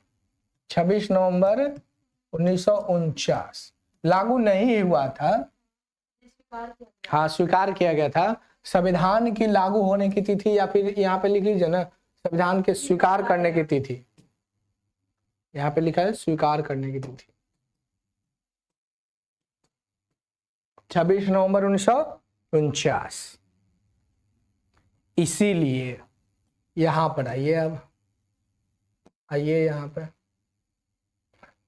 26 नवंबर 1949। लागू नहीं हुआ था, हाँ स्वीकार किया गया था। संविधान की लागू होने की तिथि, या फिर यहाँ पे लिख लीजिए ना संविधान के स्वीकार करने की तिथि, यहाँ पे लिखा है स्वीकार करने की तिथि 26 नवंबर 1949। इसीलिए यहां पर आइए, अब आइए यहाँ पे,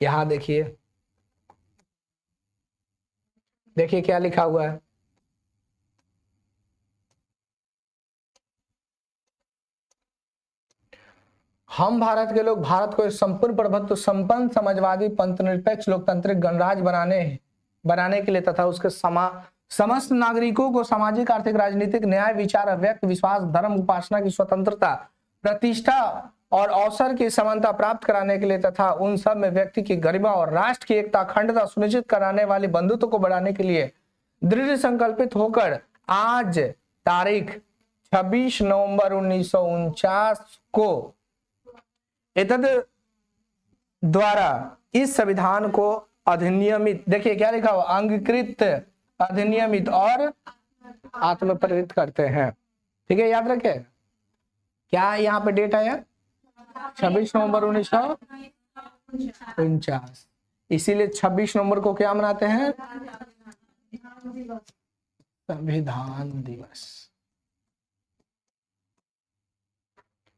यहां देखिए, देखिए क्या लिखा हुआ है। हम भारत के लोग भारत को एक संपूर्ण प्रभुत्व संपन्न समाजवादी पंथनिरपेक्ष लोकतांत्रिक गणराज्य बनाने के लिए तथा उसके समस्त नागरिकों को सामाजिक आर्थिक राजनीतिक न्याय विचार अव्यक्त विश्वास धर्म उपासना की स्वतंत्रता प्रतिष्ठा और अवसर की समानता प्राप्त कराने के लिए तथा उन सब में व्यक्ति की गरिमा और राष्ट्र की एकता अखंडता सुनिश्चित कराने वाली बंधुत्व को बढ़ाने के लिए दृढ़ संकल्पित होकर आज तारीख 26 नवंबर 1949 को एतद द्वारा इस संविधान को अधिनियमित, देखिए क्या लिखा हुआ, अंगीकृत अधिनियमित और आत्मप्रेरित करते हैं। ठीक है, याद रखें क्या यहाँ पे डेट आया 26 नवंबर 1949। इसीलिए 26 नवंबर को क्या मनाते हैं? संविधान दिवस।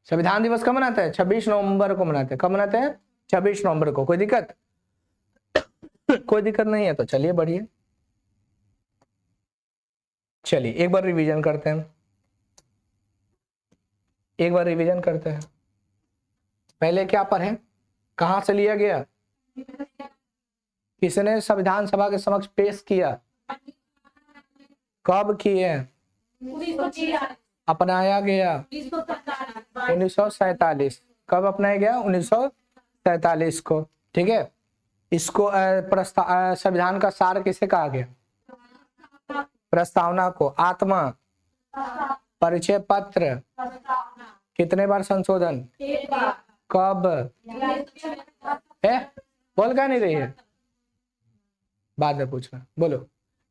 संविधान दिवस कब मनाते हैं? 26 नवंबर को मनाते हैं। कब मनाते हैं? 26 नवंबर को। कोई दिक्कत? कोई दिक्कत नहीं है तो चलिए बढ़िए, चलिए एक बार रिवीजन करते हैं, एक बार रिवीजन करते हैं। पहले क्या पढ़े, कहां से लिया गया, किसने संविधान सभा के समक्ष पेश किया, कब किए, अपनाया गया 1947। कब अपनाया गया? 1947 को। ठीक है, इसको संविधान का सार किसे कहा गया? प्रस्तावना को। आत्मा, परिचय पत्र, कितने बार संशोधन, कब है, बोल क्या नहीं रही है, बाद में पूछना, बोलो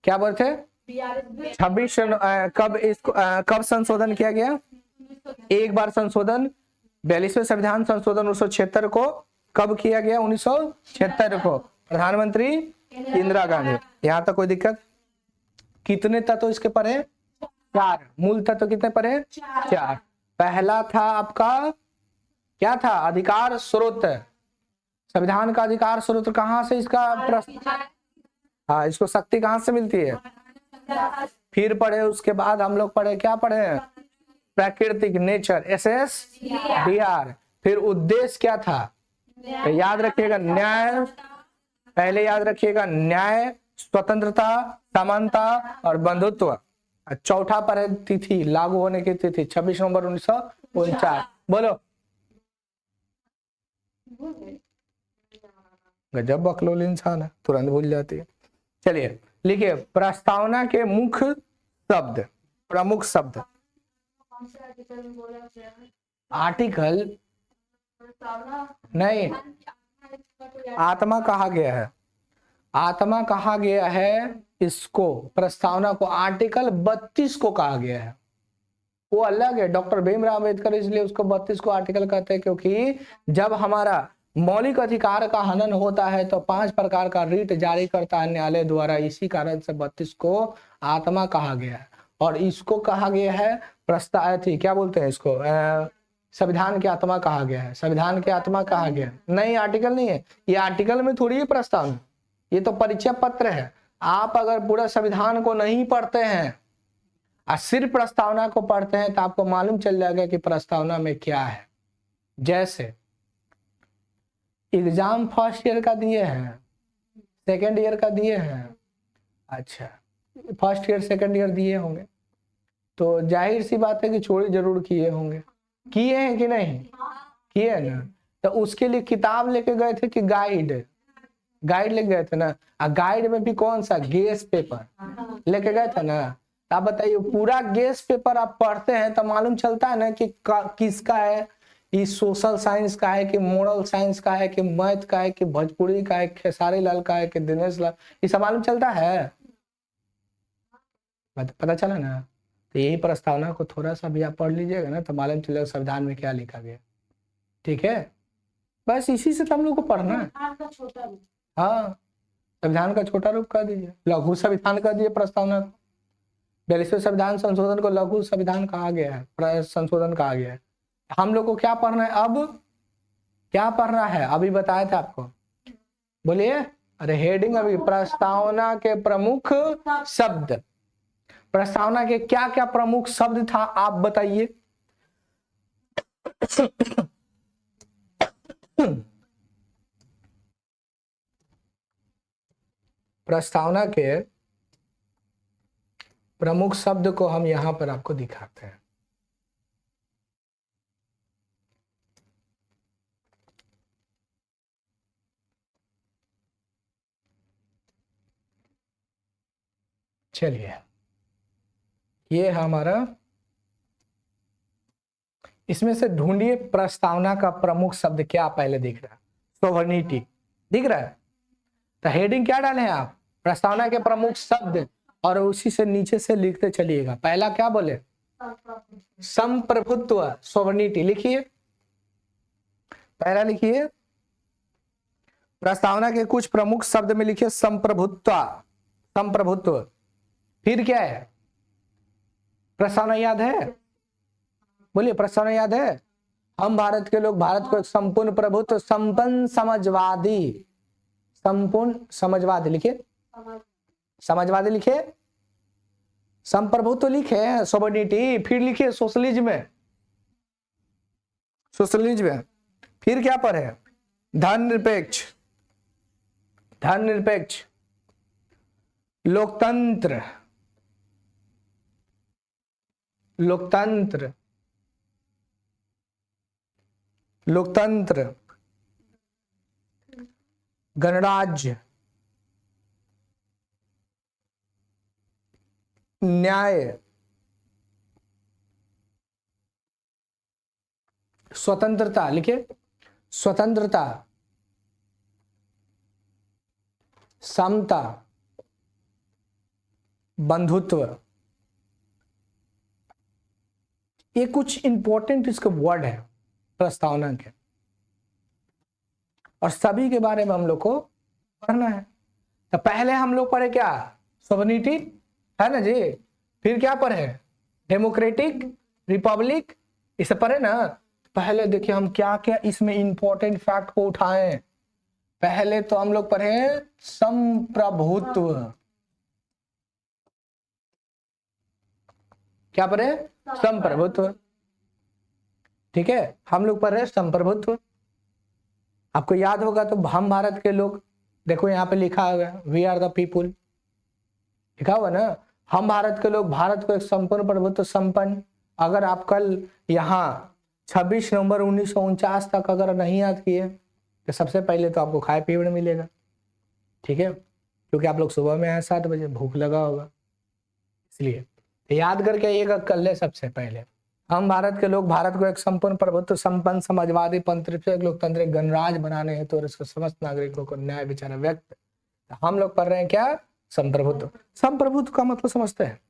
क्या बोलते? 26 कब इसको कब संशोधन किया गया? एक बार संशोधन 42वें संविधान संशोधन 1976 को कब किया गया? 1976 को। प्रधानमंत्री इंदिरा गांधी। यहां तक कोई दिक्कत? कितने तत्व इसके पढ़े? 4। मूल तत्व कितने पढ़े? 4। पहला था आपका क्या था? अधिकार स्रोत। संविधान का अधिकार स्रोत कहां से इसका हाँ, इसको शक्ति कहां से मिलती है? फिर पढ़े उसके बाद हम लोग पढ़े, क्या पढ़े? प्राकृतिक, नेचर, SSDR। फिर उद्देश्य क्या था? तो याद रखिएगा न्याय, पहले याद रखिएगा न्याय, स्वतंत्रता, समानता और बंधुत्व। चौथा पर तिथि, लागू होने की तिथि 26 नवंबर 1949। बोलो, गजब बकलोल इंसान है, तुरंत भूल जाती है। चलिए लिखिए प्रस्तावना के मुख्य शब्द, प्रमुख शब्द। आर्टिकल नहीं, आत्मा कहा गया है, आत्मा कहा गया है इसको, प्रस्तावना को आर्टिकल 32 को कहा गया है। वो अलग है, डॉक्टर भीमराव अंबेडकर इसलिए उसको 32 को आर्टिकल कहते हैं क्योंकि जब हमारा मौलिक अधिकार का हनन होता है तो 5 प्रकार का रीट जारी करता है न्यायालय द्वारा। इसी कारण से 32 को आत्मा कहा गया है और इसको कहा गया है प्रस्ताव थी, क्या बोलते हैं इसको, संविधान की आत्मा कहा गया है। संविधान की आत्मा कहा गया है, नहीं आर्टिकल नहीं है, ये आर्टिकल में थोड़ी ही प्रस्तावना, ये तो परिचय पत्र है। आप अगर पूरा संविधान को नहीं पढ़ते हैं और सिर्फ प्रस्तावना को पढ़ते हैं तो आपको मालूम चल जाएगा कि प्रस्तावना में क्या है। जैसे एग्जाम फर्स्ट ईयर का दिए हैं, सेकेंड ईयर का दिए हैं, अच्छा फर्स्ट ईयर सेकेंड ईयर दिए होंगे, तो जाहिर सी बात है कि चोरी जरूर किए होंगे, किए हैं कि नहीं किए हैं ना। तो उसके लिए किताब लेके गए थे कि गाइड लेके गए थे ना। गाइड में भी कौन सा गेस पेपर लेके गए थे ना। आप बताइए पूरा गेस पेपर आप पढ़ते हैं तो मालूम चलता है ना कि किसका है, ये सोशल साइंस का है कि मोरल साइंस का है कि मैथ का है कि भोजपुरी का है, खेसारी लाल का है कि दिनेश लाल, ये सब मालूम चलता है। पता चला ना। तो यही प्रस्तावना को थोड़ा सा भी आप पढ़ लीजिएगा ना तो मालूम चलेगा संविधान में क्या लिखा गया। ठीक है, बस इसी से तो हम लोग को पढ़ना है। संविधान का छोटा रूप। हाँ, संविधान का छोटा रूप कर दीजिए, लघु संविधान कर दीजिए प्रस्तावना को। 42वें संविधान संशोधन को लघु संविधान कहा गया है, संशोधन कहा गया है। हम लोग को क्या पढ़ना है अब, क्या पढ़ना है अभी बताया था आपको, बोलिए। अरे हेडिंग अभी, प्रस्तावना के प्रमुख शब्द, प्रस्तावना के क्या क्या प्रमुख शब्द था आप बताइए। प्रस्तावना के प्रमुख शब्द को हम यहां पर आपको दिखाते हैं। चलिए, ये है हमारा, इसमें से ढूंढिए प्रस्तावना का प्रमुख शब्द क्या पहले दिख रहा है। सोवर्निटी दिख रहा है, तो हेडिंग क्या डाले हैं आप, प्रस्तावना के प्रमुख शब्द, और उसी से नीचे से लिखते चलिएगा। पहला क्या बोले, संप्रभुत्व, सोवर्निटी लिखिए, पहला लिखिए प्रस्तावना के कुछ प्रमुख शब्द में लिखिए संप्रभुत्व, संप्रभुत्व। फिर क्या है, प्रस्तावना याद है, बोलिए प्रस्तावना याद है। हम भारत के लोग भारत को एक संपूर्ण प्रभुत्व, संपन्न समाजवादी, संपूर्ण समाजवादी लिखिए, समाजवादी लिखिए, संप्रभुत्व लिखे, सोवर्निटी, फिर लिखिए सोशलिज्म, सोशलिज्म। फिर क्या पर है, धर्मनिरपेक्ष, धर्मनिरपेक्ष, लोकतंत्र, लोकतंत्र, लोकतंत्र, गणराज्य, न्याय, स्वतंत्रता लिखिए, स्वतंत्रता, समता, बंधुत्व। ये कुछ इंपॉर्टेंट इसके वर्ड है प्रस्तावना के, और सभी के बारे में हम लोग को पढ़ना है। तो पहले हम लोग पढ़े क्या, सोवर्निटी है ना जी, फिर क्या पढ़े, डेमोक्रेटिक, रिपब्लिक, इसे पढ़े ना। पहले देखिए हम क्या क्या इसमें इंपॉर्टेंट फैक्ट को उठाएं। पहले तो हम लोग पढ़े संप्रभुत्व, क्या पढ़े, संप्रभुत्व। ठीक है, हम लोग पढ़ रहे संप्रभुत्व। आपको याद होगा तो हम भारत के लोग, देखो यहाँ पे लिखा हुआ वी आर द पीपुल, लिखा हुआ ना, हम भारत के लोग भारत को एक संपूर्ण प्रभुत्व संपन्न। अगर आप कल यहाँ 26 नवंबर 1949 तक अगर नहीं याद किए तो सबसे पहले तो आपको खाए पीने मिलेगा। ठीक है, क्योंकि आप लोग सुबह में आए 7 बजे, भूख लगा होगा, इसलिए याद करके ये कर ले। सबसे पहले हम भारत के लोग भारत को एक संपूर्ण प्रभुत्व संपन्न समाजवादी पंथनिरपेक्ष लोकतांत्रिक गणराज्य बनाने हेतु और इसके समस्त नागरिकों को न्याय विचार व्यक्त, हम लोग पढ़ रहे हैं क्या, संप्रभुत्व। संप्रभुत्व का मतलब समझते हैं,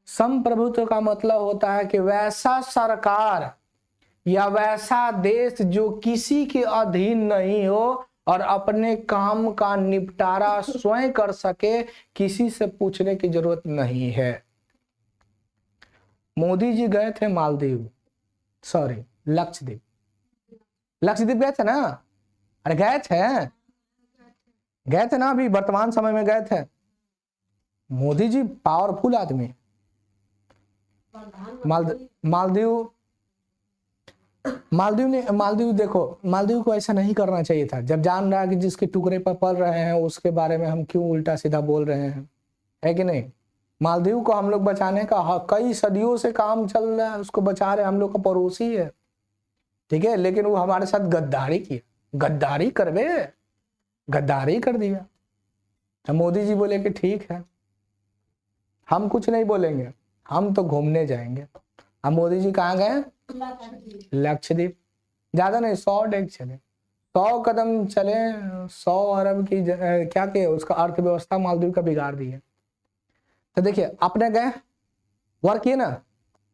संप्रभुत्व का मतलब होता है कि वैसा सरकार या वैसा देश जो किसी के अधीन नहीं हो और अपने काम का निपटारा स्वयं कर सके, किसी से पूछने की जरूरत नहीं है। मोदी जी गए थे मालदीव, सॉरी लक्षद्वीप, लक्षद्वीप गए थे ना, अरे गए थे ना, अभी वर्तमान समय में गए थे। मोदी जी पावरफुल आदमी, मालदीव देखो, मालदीव को ऐसा नहीं करना चाहिए था। जब जान रहा कि जिसके टुकड़े पर पल रहे हैं उसके बारे में हम क्यों उल्टा सीधा बोल रहे हैं, है कि नहीं। मालदीव को हम लोग बचाने का कई सदियों से काम चल रहा है, उसको बचा रहे, हम लोग का पड़ोसी है, ठीक है, लेकिन वो हमारे साथ गद्दारी किया, गद्दारी करवे, गद्दारी कर दिया। तो मोदी जी बोले कि ठीक है, हम कुछ नहीं बोलेंगे, हम तो घूमने जाएंगे। अब मोदी जी कहाँ गए? लक्षद्वीप। ज्यादा नहीं, 100 डेग चले, 100 कदम चले, 100 अरब की क्या के उसका अर्थव्यवस्था मालदीव का बिगाड़ दी है। तो देखिए अपने गए, वर्क किए ना,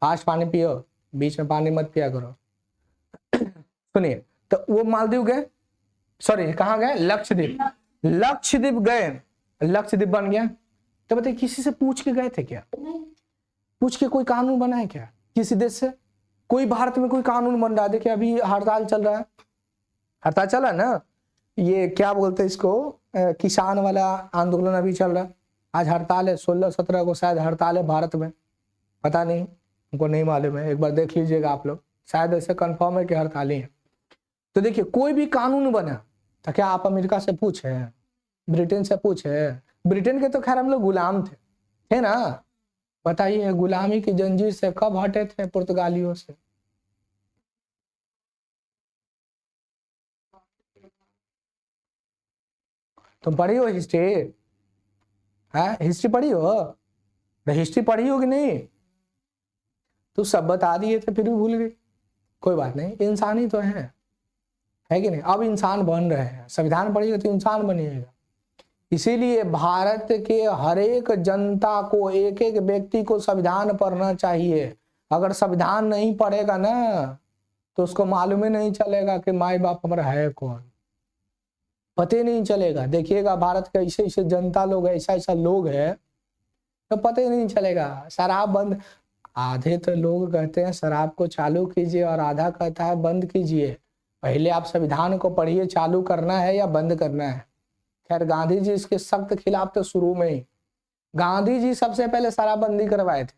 आज पानी पियो, बीच में पानी मत पिया करो। सुनिए, तो वो मालदीव गए, सॉरी कहाँ गए? लक्षद्वीप। लक्षद्वीप गए, लक्षद्वीप बन गया। तो बताइए किसी से पूछ के गए थे क्या? पूछ के कोई कानून बना है क्या किसी देश से? कोई भारत में कोई कानून बन रहा है? देखिए अभी हड़ताल चल रहा है, हड़ताल चल रहा है ना, ये क्या बोलते हैं इसको, किसान वाला आंदोलन अभी चल रहा है। आज हड़ताल है, 16-17 को शायद हड़ताल है भारत में, पता नहीं, उनको नहीं मालूम है, एक बार देख लीजिएगा आप लोग, शायद ऐसे कंफर्म है कि हड़ताल ही है। तो देखिए कोई भी कानून बना तो क्या आप अमेरिका से पूछे, ब्रिटेन से पूछे? ब्रिटेन के तो खैर हम लोग गुलाम थे ना, बताइए गुलामी की जंजीर से कब हटे थे पुर्तगालियों से? तुम पढ़ी हो हिस्ट्री? है हिस्ट्री पढ़ी हो? हिस्ट्री पढ़ी हो कि नहीं? तो सब बता दिए थे फिर भी भूल गए। कोई बात नहीं, इंसान ही तो है कि नहीं? अब इंसान बन रहे हैं, संविधान पढ़िएगा तो इंसान बनिएगा। इसीलिए भारत के हर एक जनता को, एक एक व्यक्ति को संविधान पढ़ना चाहिए। अगर संविधान नहीं पढ़ेगा ना तो उसको मालूम ही नहीं चलेगा कि माई बाप हमारा है कौन, पता ही नहीं चलेगा। देखिएगा भारत के ऐसे ऐसे जनता लोग, ऐसा ऐसा लोग है तो पता ही नहीं चलेगा। शराब बंद, आधे तो लोग कहते हैं शराब को चालू कीजिए और आधा कहता है बंद कीजिए। पहले आप संविधान को पढ़िए, चालू करना है या बंद करना है। खैर गांधी जी इसके सख्त खिलाफ थे शुरू में ही, गांधी जी सबसे पहले शराबबंदी करवाए थे।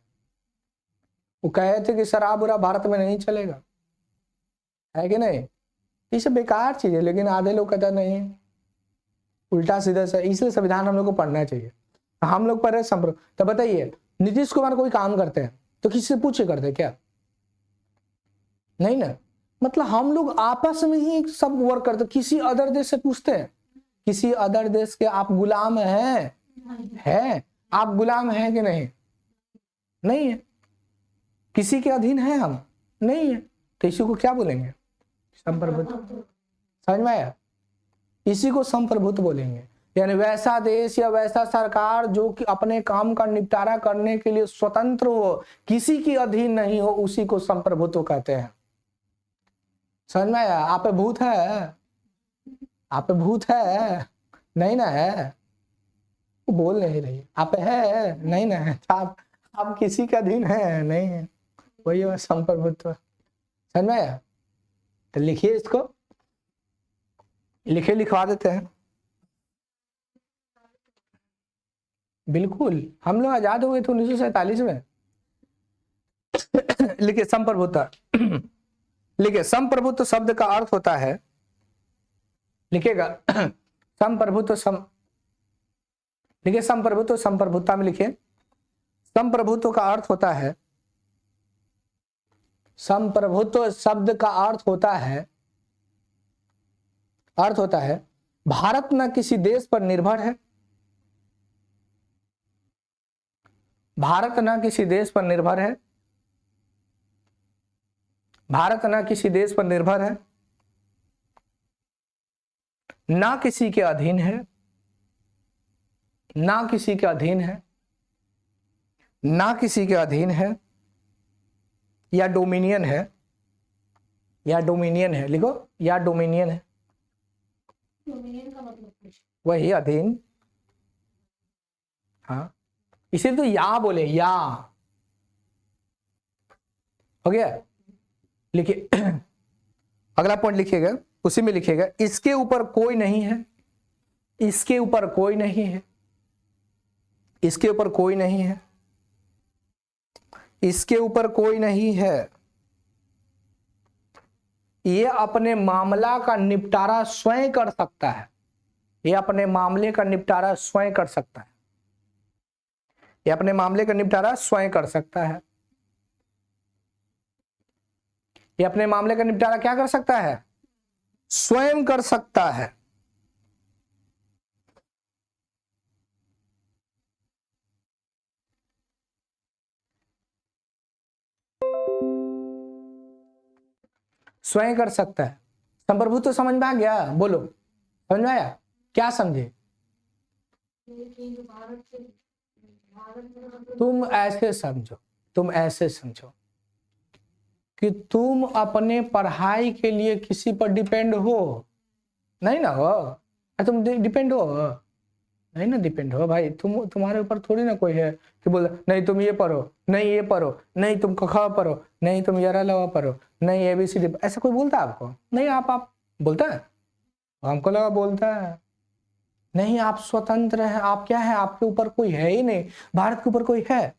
वो कहे थे कि शराब बुरा भारत में नहीं चलेगा, है कि नहीं? ये सब बेकार चीज है, लेकिन आधे लोग कहते नहीं, उल्टा सीधा से। इसलिए संविधान हम लोग को पढ़ना चाहिए। हम लोग पढ़े संप्रभु। तो बताइए नीतीश कुमार कोई काम करते हैं तो किसी से पूछे करते क्या? नहीं ना, मतलब हम लोग आपस में ही सब वर्क करते, किसी अदर देश से पूछते हैं? किसी अदर देश के आप गुलाम हैं? आप गुलाम हैं कि नहीं? नहीं है। किसी के अधीन है हम? नहीं है। तो इसी को क्या बोलेंगे? संप्रभुत्व। समझ में आया? इसी को संप्रभुत्व बोलेंगे। यानी वैसा देश या वैसा सरकार जो कि अपने काम का निपटारा करने के लिए स्वतंत्र हो, किसी की अधीन नहीं हो, उसी को संप्रभुत्व कहते हैं। समझ में आया? आप पे भूत है, आप पे भूत है नहीं ना? है, वो बोल नहीं रही, आप पे है नहीं ना? है आप किसी का अधीन है नहीं है, वही है संप्रभुत्व। समझ में आया? तो लिखिए इसको, लिखवा देते हैं। बिल्कुल, हम लोग आजाद हो गए थे 1947 में। लिखिए संप्रभुत्व। लिखिए संप्रभुत्व शब्द का अर्थ होता है, लिखिएगा संप्रभुत्व लिखिए संप्रभुत्व, संप्रभुत्ता में लिखिए संप्रभुत्व का अर्थ होता है, संप्रभुत्व शब्द का अर्थ होता है भारत न किसी देश पर निर्भर है, भारत न किसी देश पर निर्भर है, भारत न किसी देश पर निर्भर है, ना किसी के अधीन है, ना किसी के अधीन है, ना किसी के अधीन है, या डोमिनियन है, या डोमिनियन है, लिखो या डोमिनियन है, डोमिनियन का मतलब वही अधीन। हाँ इसे तो या बोले, या हो गया। लिखिए अगला पॉइंट लिखिएगा, उसी में लिखिएगा इसके ऊपर कोई नहीं है, इसके ऊपर कोई नहीं है, इसके ऊपर कोई नहीं है, इसके ऊपर कोई नहीं है, ये अपने मामला का निपटारा स्वयं कर सकता है, ये अपने मामले का निपटारा स्वयं कर सकता है। ये अपने मामले का निपटारा स्वयं कर सकता है। ये अपने मामले का निपटारा क्या कर सकता है? स्वयं कर सकता है। स्वयं कर सकता है। संप्रभुत्व तो समझ में आ गया? बोलो, समझ में आया? क्या समझे? तुम ऐसे समझो, तुम ऐसे समझो कि तुम अपने पढ़ाई के लिए किसी पर डिपेंड हो, नहीं ना हो? तुम डिपेंड हो? नहीं ना डिपेंड हो भाई। तुम्हारे ऊपर थोड़ी ना कोई है कि बोल नहीं तुम ये पढ़ो, नहीं ये पढ़ो, नहीं तुम ख पढ़ो, नहीं तुम यरा लवा पढ़ो, नहीं ABCD। ऐसा कोई बोलता है आपको? नहीं। आप बोलता है? हमको लगा बोलता है। नहीं, आप स्वतंत्र हैं। आप क्या है? आपके ऊपर कोई है ही नहीं। भारत के ऊपर कोई है?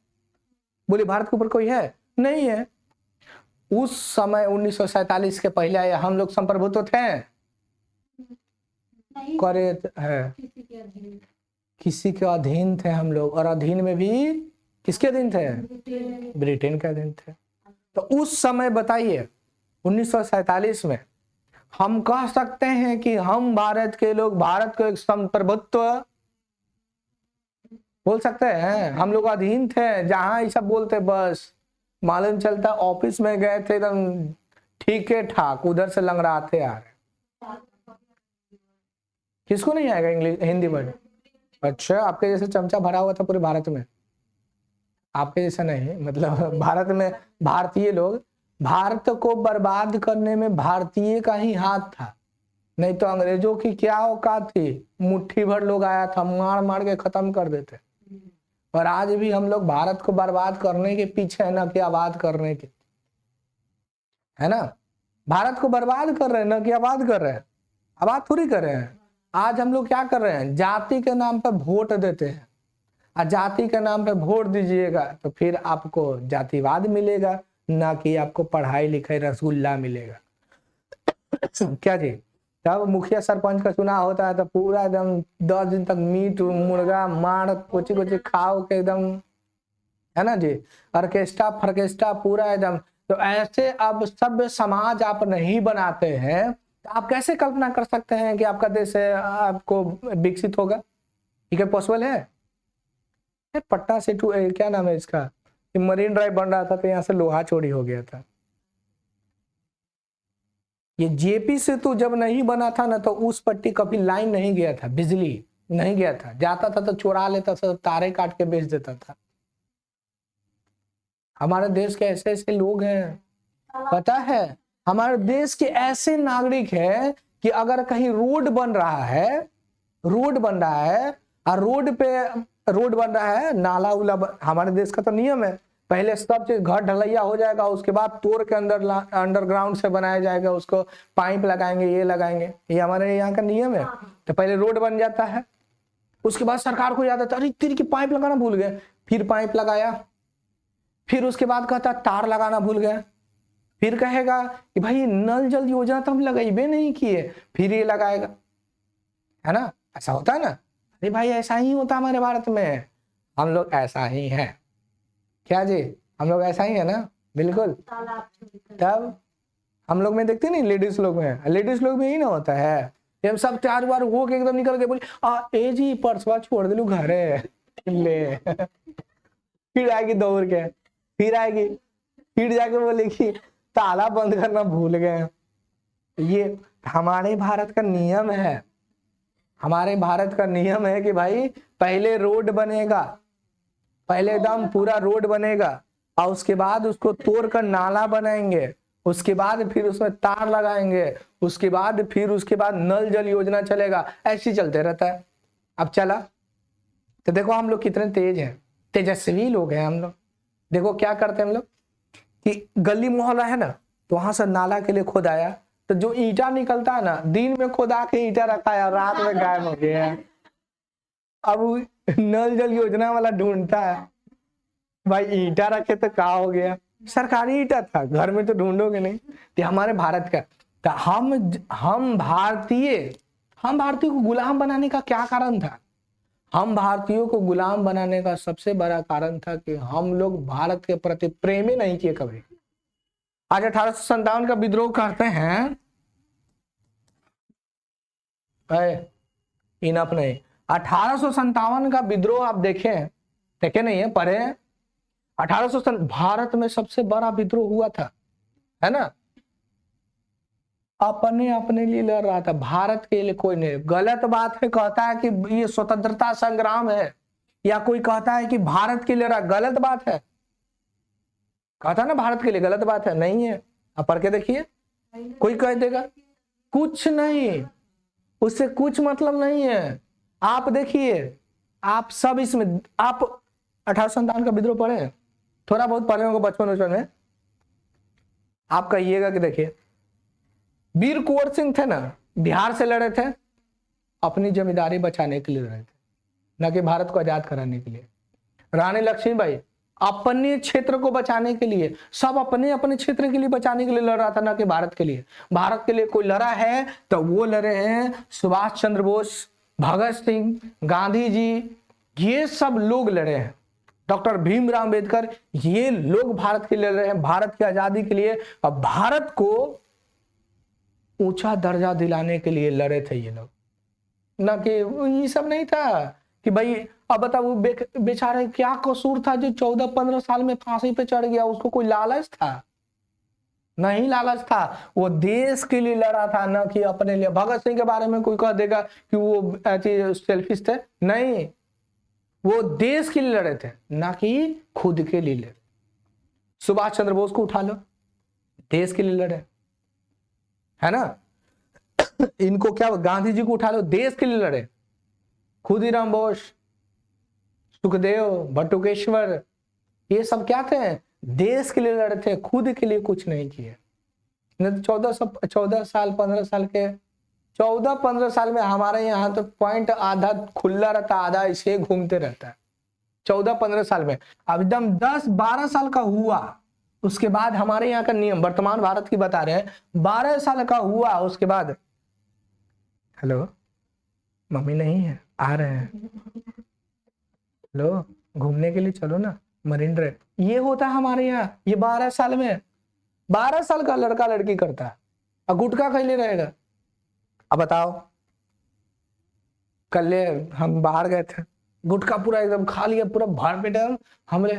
बोले भारत के ऊपर कोई है? नहीं है। उस समय 1947 के पहले हम लोग संप्रभुत्व थे? करे है, किसी के अधीन थे हम लोग। और अधीन में भी किसके अधीन थे? ब्रिटेन के अधीन थे। तो उस समय बताइए 1947 में हम कह सकते हैं कि हम भारत के लोग भारत को एक संप्रभुत्व बोल सकते हैं? हम लोग अधीन थे। जहां ये सब बोलते बस मालूम चलता ऑफिस में गए थे एकदम ठीक है ठाक, उधर से लंगड़ाते आ रहे। किसको नहीं आएगा इंग्लिश हिंदी वर्ड? अच्छा, आपके जैसे चमचा भरा हुआ था पूरे भारत में? आपके जैसा नहीं, मतलब भारत में भारतीय लोग, भारत को बर्बाद करने में भारतीय का ही हाथ था। नहीं तो अंग्रेजों की क्या औकात थी? मुट्ठी भर लोग आया था, मार मार के खत्म कर देते। और आज भी हम लोग भारत को बर्बाद करने के पीछे है ना कि आबाद करने के, है ना? भारत को बर्बाद कर रहे हैं ना कि आबाद कर रहे हैं? आबाद थोड़ी कर रहे हैं। आज हम लोग क्या कर रहे हैं? जाति के नाम पर वोट देते हैं। और जाति के नाम पे वोट दीजिएगा तो फिर आपको जातिवाद मिलेगा, ना कि आपको पढ़ाई लिखाई रसगुल्ला मिलेगा। क्या जी? जब मुखिया सरपंच का चुनाव होता है तो पूरा एकदम 10 दिन तक मीट मुर्गा मार कोची कोची खाओ के एकदम, है ना जी? ऑर्केस्ट्रा फर्केस्ट्रा पूरा एकदम। तो ऐसे अब सभ्य समाज आप नहीं बनाते हैं तो आप कैसे कल्पना कर सकते हैं कि आपका देश आपको विकसित होगा? ये क्या पॉसिबल है? पटना से क्या नाम है इसका, मरीन ड्राइव बन रहा था तो यहाँ से लोहा चोरी हो गया था। ये जेपी सेतु जब नहीं बना था ना तो उस पट्टी कभी लाइन नहीं गया था, बिजली नहीं गया था। जाता था तो चुरा लेता था, तारे काट के बेच देता था। हमारे देश के ऐसे ऐसे लोग हैं, पता है? हमारे देश के ऐसे नागरिक हैं कि अगर कहीं रोड बन रहा है और रोड बन रहा है, नाला उला हमारे देश का तो नियम है, पहले सब चीज घर ढलैया हो जाएगा, उसके बाद तोड़ के अंडरग्राउंड से बनाया जाएगा, उसको पाइप लगाएंगे, ये लगाएंगे। ये हमारे यहाँ का नियम है। तो पहले रोड बन जाता है, उसके बाद सरकार को याद आता अरे तेरी की पाइप लगाना भूल गए, फिर पाइप लगाया। फिर उसके बाद कहता तार लगाना भूल गए, फिर कहेगा कि भाई नल जल योजना तो हम लगाइबे नहीं किए, फिर ये लगाएगा, है ना? ऐसा होता है ना? अरे भाई ऐसा ही होता हमारे भारत में। हम लोग ऐसा ही हैं। क्या जी? हम लोग ऐसा ही है ना? बिल्कुल। तब हम लोग में देखते नहीं, लेडीज लोग में, लेडीज लोग में ही ना होता है। हम सब चार बार हो के एकदम निकल के बोले ए जी पर्सवा छोड़ दिलू घरे ले फिर आएगी दौड़ के, फिर आएगी, फिर जाके बोलेगी ताला बंद करना भूल गए। ये हमारे भारत का नियम है। हमारे भारत का नियम है कि भाई पहले रोड बनेगा, पहले एकदम पूरा रोड बनेगा और उसके बाद उसको तोड़ कर नाला बनाएंगे, उसके बाद फिर उसमें तार लगाएंगे, उसके बाद नल जल योजना चलेगा। ऐसे चलते रहता है। अब चला तो देखो हम लोग कितने तेज हैं, तेजस्वी लोग हैं हम लोग। देखो क्या करते हैं हम लोग कि गली मोहल्ला है ना, तो वहां से नाला के लिए खोदाया, तो जो ईंटा निकलता है ना, दिन में खोदा के ईंटा रखा है, रात में गायब हो गया है। अब नल जल योजना वाला ढूंढता है, भाई ईंटा रखे तो क्या हो गया, सरकारी ईंटा था, घर में तो ढूंढोगे नहीं। तो हमारे भारत का तो हम भारतीय को गुलाम बनाने का क्या कारण था? हम भारतीयों को गुलाम बनाने का सबसे बड़ा कारण था कि हम लोग भारत के प्रति प्रेम ही नहीं किए कभी। आज 1857 का विद्रोह करते हैं, इनफ नहीं, 1857 का विद्रोह आप देखें, देखे नहीं है, पढ़े 1800 भारत में सबसे बड़ा विद्रोह हुआ था, है ना। अपने अपने लिए लड़ रहा था, भारत के लिए कोई नहीं। गलत बात है कहता है कि ये स्वतंत्रता संग्राम है, या कोई कहता है कि भारत के लिए लड़ा, गलत बात है। कहता ना भारत के लिए, गलत बात है, नहीं है। आप पढ़ के देखिए, कोई कह देगा कुछ नहीं, उससे कुछ मतलब नहीं है। आप देखिए, आप सब इसमें, आप 1857 का विद्रोह पढ़े, थोड़ा बहुत पढ़े होंगे बचपन में। आप कहिएगा कि देखिए, वीर कुंवर सिंह थे ना, बिहार से लड़े थे, अपनी जमींदारी बचाने के लिए लड़े थे, न कि भारत को आजाद कराने के लिए। रानी लक्ष्मीबाई अपने क्षेत्र को बचाने के लिए, सब अपने अपने क्षेत्र के लिए बचाने के लिए लड़ रहा था, ना कि भारत के लिए। भारत के लिए कोई लड़ा है तो वो लड़े हैं सुभाष चंद्र बोस, भगत सिंह, गांधी जी, ये सब लोग लड़े हैं, डॉक्टर भीमराव अंबेडकर, ये लोग भारत के लिए लड़ रहे हैं, भारत की आजादी के लिए। अब भारत को ऊंचा दर्जा दिलाने के लिए लड़े थे ये लोग, ना कि ये सब नहीं था कि भाई अब बताओ वो बेचारे क्या कसूर था जो 14-15 साल में फांसी पे चढ़ गया, उसको कोई लालच था? नहीं लालच था, वो देश के लिए लड़ा था, ना कि अपने लिए। भगत सिंह के बारे में कोई कह देगा कि वो ऐसे सेल्फिश थे, नहीं, वो देश के लिए लड़े थे, ना कि खुद के लिए लड़े। सुभाष चंद्र बोस को उठा लो, देश के लिए लड़े, है ना। इनको क्या, गांधी जी को उठा लो, देश के लिए लड़े। खुदीराम बोस, सुखदेव, बटुकेश्वर, ये सब क्या थे, देश के लिए लड़े थे, खुद के लिए कुछ नहीं किए। नहीं तो 14 साल 15 साल के, 14-15 साल में हमारे यहाँ तो पॉइंट आधा खुला रहता, आधा ऐसे घूमते रहता है 14-15 साल में। अब एकदम 10-12 साल का हुआ, उसके बाद हमारे यहाँ का नियम, वर्तमान भारत की बता रहे हैं, 12 साल का हुआ उसके बाद, हेलो मम्मी नहीं है, आ रहे हैं, हेलो घूमने के लिए चलो ना मरीन ड्राइव, ये होता है हमारे यहाँ। ये 12 साल में, 12 साल का लड़का लड़की करता है, और गुटखा खैले रहेगा। अब बताओ, कल हम बाहर गए थे, गुटखा पूरा एकदम खा लिया, पूरा भर पेट। हमले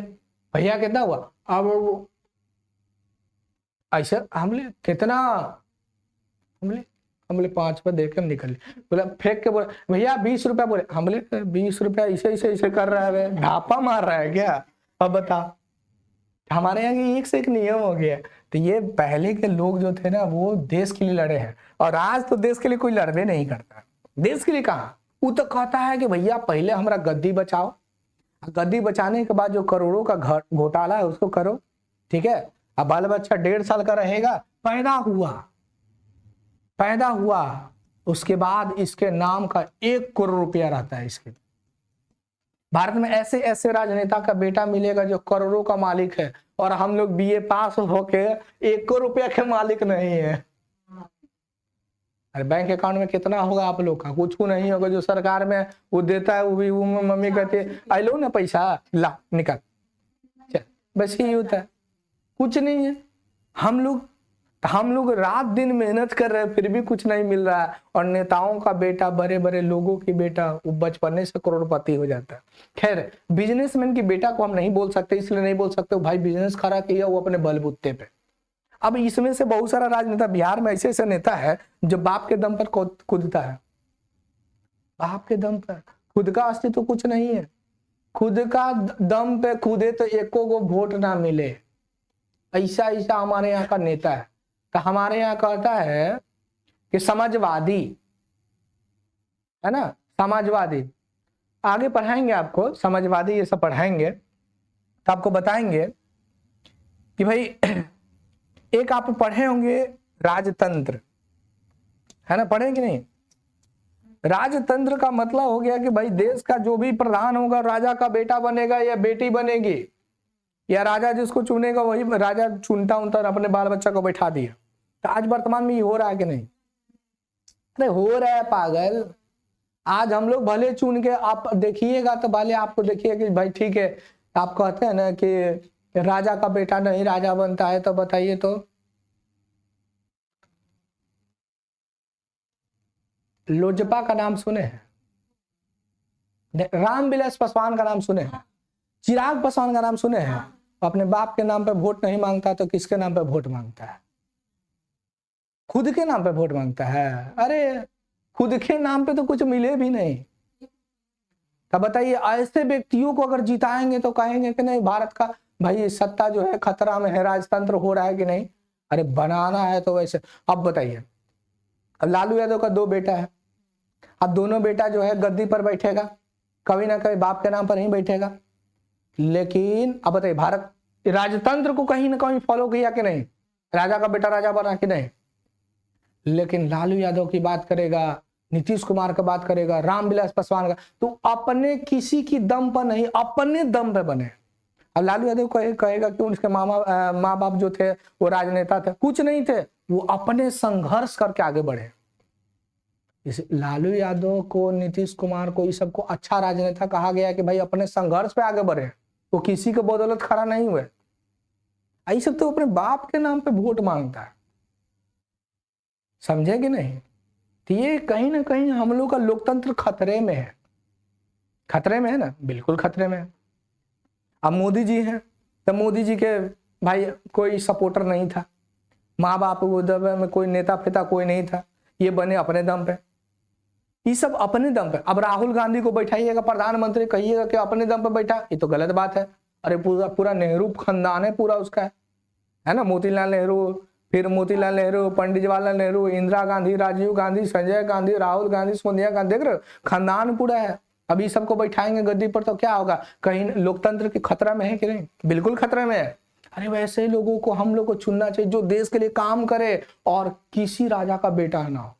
भैया कितना हुआ, अब वो ऐसा हमले कितना, हमले 5 पर देख के हम निकल, बोला फेंक के, बोला भैया 20 रुपया, बोले हमले 20 रुपया ऐसे ऐसे ऐसे कर रहा है, ढापा मार रहा है क्या? अब बता, हमारे यहाँ की एक से एक नियम हो गया। तो ये पहले के लोग जो थे ना, वो देश के लिए लड़े हैं, और आज तो देश के लिए कोई लड़बे नहीं करता। देश के लिए कहाँ, वो तो कहता है कि भैया पहले हमारा गद्दी बचाओ, गद्दी बचाने के बाद जो करोड़ों का घोटाला है उसको करो, ठीक है। अब बाल बच्चा 1.5 साल का रहेगा, पैदा हुआ उसके बाद इसके नाम का 1 करोड़ रुपया रहता है। इसके भारत में ऐसे ऐसे राजनेता का बेटा मिलेगा जो करोड़ों का मालिक है, और हम लोग बीए पास होके 1 करोड़ रुपया के मालिक नहीं है। अरे बैंक अकाउंट में कितना होगा आप लोग का? कुछ नहीं होगा। जो सरकार में वो देता है, वो भी वो मम्मी कहती है आई लो ना पैसा, ला निकाल, चल, बस यही होता है, कुछ नहीं है। हम लोग रात दिन मेहनत कर रहे हैं, फिर भी कुछ नहीं मिल रहा है। और नेताओं का बेटा, बड़े बड़े लोगों की बेटा, वो बचपने से करोड़पति हो जाता है। खैर, बिजनेसमैन की बेटा को हम नहीं बोल सकते, इसलिए नहीं बोल सकते भाई बिजनेस खड़ा किया वो अपने बलबूते पे। अब इसमें से बहुत सारा राजनेता बिहार में ऐसे ऐसे नेता है जो बाप के दम पर कूदता है, बाप के दम पर, खुद का अस्तित्व कुछ नहीं है, खुद का दम पे कूदे तो एको को वोट ना मिले। ऐसा ऐसा हमारे यहाँ का नेता है। तो हमारे यहाँ कहता है कि समाजवादी, है ना, समाजवादी, आगे पढ़ाएंगे आपको, समाजवादी ये सब पढ़ाएंगे तो आपको बताएंगे कि भाई एक आप पढ़े होंगे राजतंत्र, है ना, पढ़े कि नहीं? राजतंत्र का मतलब हो गया कि भाई देश का जो भी प्रधान होगा राजा का बेटा बनेगा या बेटी बनेगी, या राजा जिसको चुनेगा वही राजा चुनता उनता अपने बाल बच्चा को बैठा दिया। तो आज वर्तमान में ये हो रहा है कि नहीं? अरे हो रहा है पागल, आज हम लोग भले चुन के आप देखिएगा तो भले आपको देखिए कि भाई ठीक है, आप कहते हैं ना कि राजा का बेटा नहीं राजा बनता है, तो बताइए तो लोजपा का नाम सुने हैं, रामविलास पासवान का नाम सुने हैं, चिराग पासवान का नाम सुने हैं। अपने बाप के नाम पे वोट नहीं मांगता तो किसके नाम पे वोट मांगता है? खुद के नाम पे वोट मांगता है। अरे खुद के नाम पे तो कुछ मिले भी नहीं। तब बताइए, ऐसे व्यक्तियों को अगर जिताएंगे तो कहेंगे कि नहीं भारत का भाई सत्ता जो है खतरा में है, राजतंत्र हो रहा है कि नहीं? अरे बनाना है तो वैसे। अब बताइए, अब लालू यादव का 2 बेटा है, अब दोनों बेटा जो है गद्दी पर बैठेगा, कभी ना कभी बाप के नाम पर नहीं बैठेगा। लेकिन अब बताइए, भारत राजतंत्र को कहीं ना कहीं फॉलो किया कि नहीं? राजा का बेटा राजा बना कि नहीं? लेकिन लालू यादव की बात करेगा, नीतीश कुमार का बात करेगा, रामविलास पासवान का, तो अपने किसी की दम पर नहीं, अपने दम पे बने। अब लालू यादव कहेगा कि उनके माँ बाप जो थे वो राजनेता थे, कुछ नहीं थे, वो अपने संघर्ष करके आगे बढ़े। इस लालू यादव को, नीतीश कुमार को, इस सबको अच्छा राजनेता कहा गया कि भाई अपने संघर्ष पे आगे बढ़े, वो किसी के बदौलत खड़ा नहीं हुए। आई सब तो अपने बाप के नाम पे वोट मांगता है, समझे कि नहीं? तो ये कहीं ना कहीं हम लोग का लोकतंत्र खतरे में है। खतरे में है ना, बिल्कुल खतरे में है। अब मोदी जी हैं, तो मोदी जी के भाई कोई सपोर्टर नहीं था, माँ बाप में कोई नेता फेता कोई नहीं था, ये बने अपने दम पे, ये सब अपने दम पे। अब राहुल गांधी को बैठाइएगा प्रधानमंत्री, कहिएगा कि अपने दम पे बैठा, ये तो गलत बात है। अरे पूरा पूरा नेहरू खानदान है पूरा उसका, है ना? मोतीलाल नेहरू, फिर मोतीलाल नेहरू, पंडित जवाहरलाल नेहरू, इंदिरा गांधी, राजीव गांधी, संजय गांधी, राहुल गांधी, सोनिया गांधी, देख रहे हो खानदान पूरा है। अभी सबको बैठाएंगे गद्दी पर तो क्या होगा? कहीं लोकतंत्र की खतरा में है कि नहीं? बिल्कुल खतरे में है। अरे वैसे लोगों को हम लोग को चुनना चाहिए जो देश के लिए काम करे और किसी राजा का बेटा ना हो।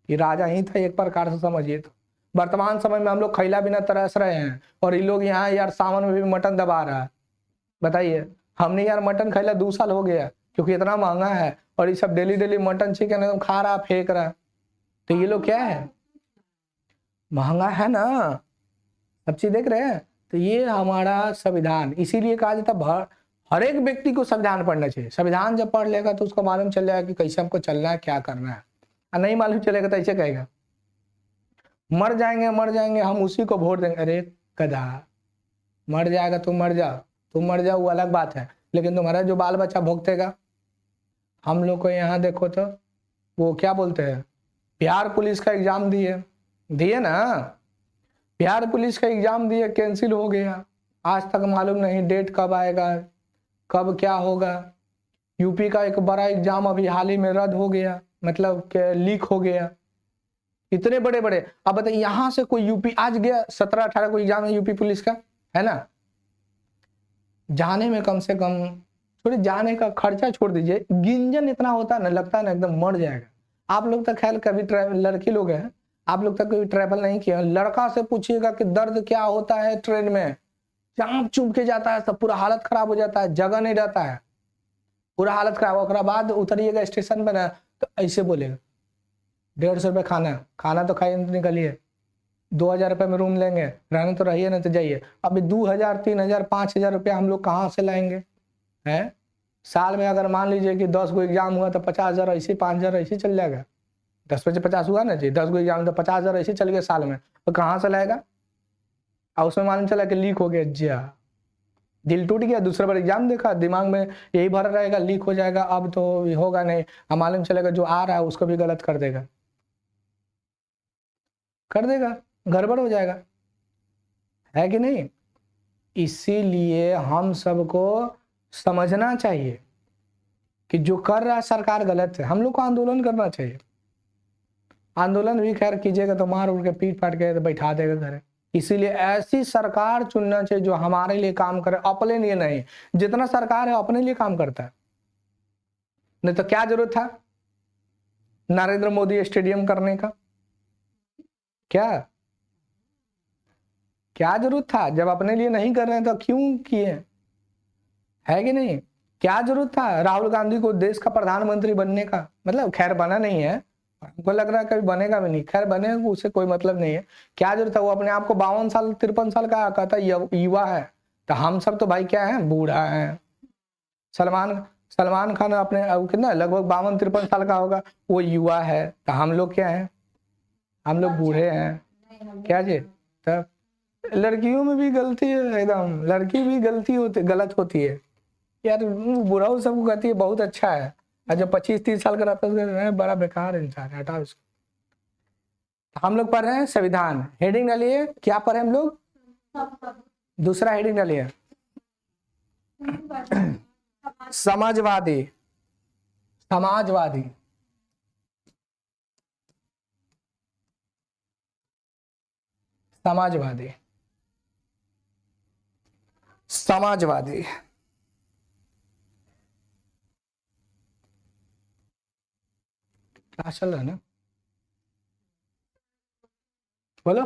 ये राजा ही था एक प्रकार से, समझिए तो। वर्तमान समय में हम लोग खैला बिना तरस रहे हैं और ये लोग यहाँ यार सावन में भी मटन दबा रहा है। बताइए, हमने यार मटन खैला 2 साल हो गया क्योंकि इतना महंगा है, और ये सब डेली डेली मटन चिकन एकदम खा रहा फेंक रहा। तो ये लोग क्या है, महंगा है ना, सब चीज देख रहे हैं। तो ये हमारा संविधान, इसीलिए कहा जाता है हर एक व्यक्ति को संविधान पढ़ना चाहिए। संविधान जब पढ़ लेगा तो उसको मालूम चल जाएगा कि कैसे हमको चलना है, क्या करना है। और नहीं मालूम चलेगा तो ऐसे कहेगा मर जाएंगे हम उसी को वोट देंगे। अरे गधा, मर जाएगा तो मर जाओ वो अलग बात है, लेकिन तुम्हारा जो बाल बच्चा भुगतेगा। हम लोग को यहाँ देखो तो वो क्या बोलते हैं, बिहार पुलिस का एग्जाम दिए ना, बिहार पुलिस का एग्जाम दिए, कैंसिल हो गया। आज तक मालूम नहीं डेट कब आएगा, कब क्या होगा। यूपी का एक बड़ा एग्जाम अभी हाल ही में रद्द हो गया, मतलब लीक हो गया। इतने बड़े बड़े, अब बताइए यहाँ से कोई यूपी आज गया, 17-18 को एग्जाम है यूपी पुलिस का, है ना? जाने में कम से कम, थोड़ी जाने का खर्चा छोड़ दीजिए, गिंजन इतना होता है ना, लगता है ना एकदम मर जाएगा। आप लोग तक खैर कभी ट्रैवल, लड़की लोग हैं, आप लोग तक कभी ट्रैवल नहीं किया, लड़का से पूछिएगा कि दर्द क्या होता है ट्रेन में, चाप चुप के जाता है, सब पूरा हालत खराब हो जाता है, जगह नहीं रहता है, पूरा हालत खराब। और बाद उतरिएगा स्टेशन पे ना तो ऐसे बोलेगा 150 रुपये खाना तो खाइए तो निकलिए, 2000 रुपये में रूम लेंगे, रहने तो रहिए ना तो जाइए। अभी 2000, 3000, 5000 रुपया हम लोग कहाँ से लाएंगे? हैं साल में अगर मान लीजिए कि 10 गो एग्जाम हुआ तो 50,000 ऐसे, 5,000 ऐसे चल जाएगा। 10 में से 50 हुआ ना जी, 10 गो एग्जाम तो 50,000 ऐसे चल गए साल में, तो कहाँ से लाएगा? और उसमें मालूम चला कि लीक हो गया, जा दिल टूट गया, दूसरा बार एग्जाम देखा, दिमाग में यही भरा रहेगा लीक हो जाएगा, अब तो होगा नहीं। अब मालूम चलेगा जो आ रहा है उसको भी गलत कर देगा, गड़बड़ हो जाएगा, है कि नहीं? इसीलिए हम सबको समझना चाहिए कि जो कर रहा है सरकार गलत है, हम लोग को आंदोलन करना चाहिए। आंदोलन भी खैर कीजिएगा तो मार उड़ के पीट पाट के तो बैठा देगा घर। इसीलिए ऐसी सरकार चुनना चाहिए जो हमारे लिए काम करे, अपने लिए नहीं। जितना सरकार है अपने लिए काम करता है, नहीं तो क्या जरूरत था नरेंद्र मोदी स्टेडियम करने का? क्या जरूरत था? जब अपने लिए नहीं कर रहे हैं तो क्यों किए, है कि नहीं? क्या जरूरत था राहुल गांधी को देश का प्रधानमंत्री बनने का? मतलब खैर बना नहीं है, हमको लग रहा है कभी बनेगा भी नहीं, खैर बने उससे कोई मतलब नहीं है, क्या जरूरत है, वो अपने आप को 52 साल 53 साल का कहता है युवा है, तो हम सब तो भाई क्या है, बूढ़ा है। सलमान खान अपने कितना लगभग 52-53 साल का होगा, वो युवा है, तो हम लोग क्या है, हम लोग बूढ़े हैं क्या जी। तब लड़कियों में भी गलती है एकदम, लड़की भी गलत होती है यार, बुरा सबको कहती है बहुत अच्छा है, और जब 25-30 साल का रहता है बड़ा बेकार इंसान है, हटाओ इसको। हम लोग पढ़ रहे हैं संविधान, हेडिंग डालिए, क्या पढ़े हम लोग, दूसरा हेडिंग डालिए समाजवादी। समाजवादी समाजवादी समाजवादी क्या चल रहा है ना, बोलो।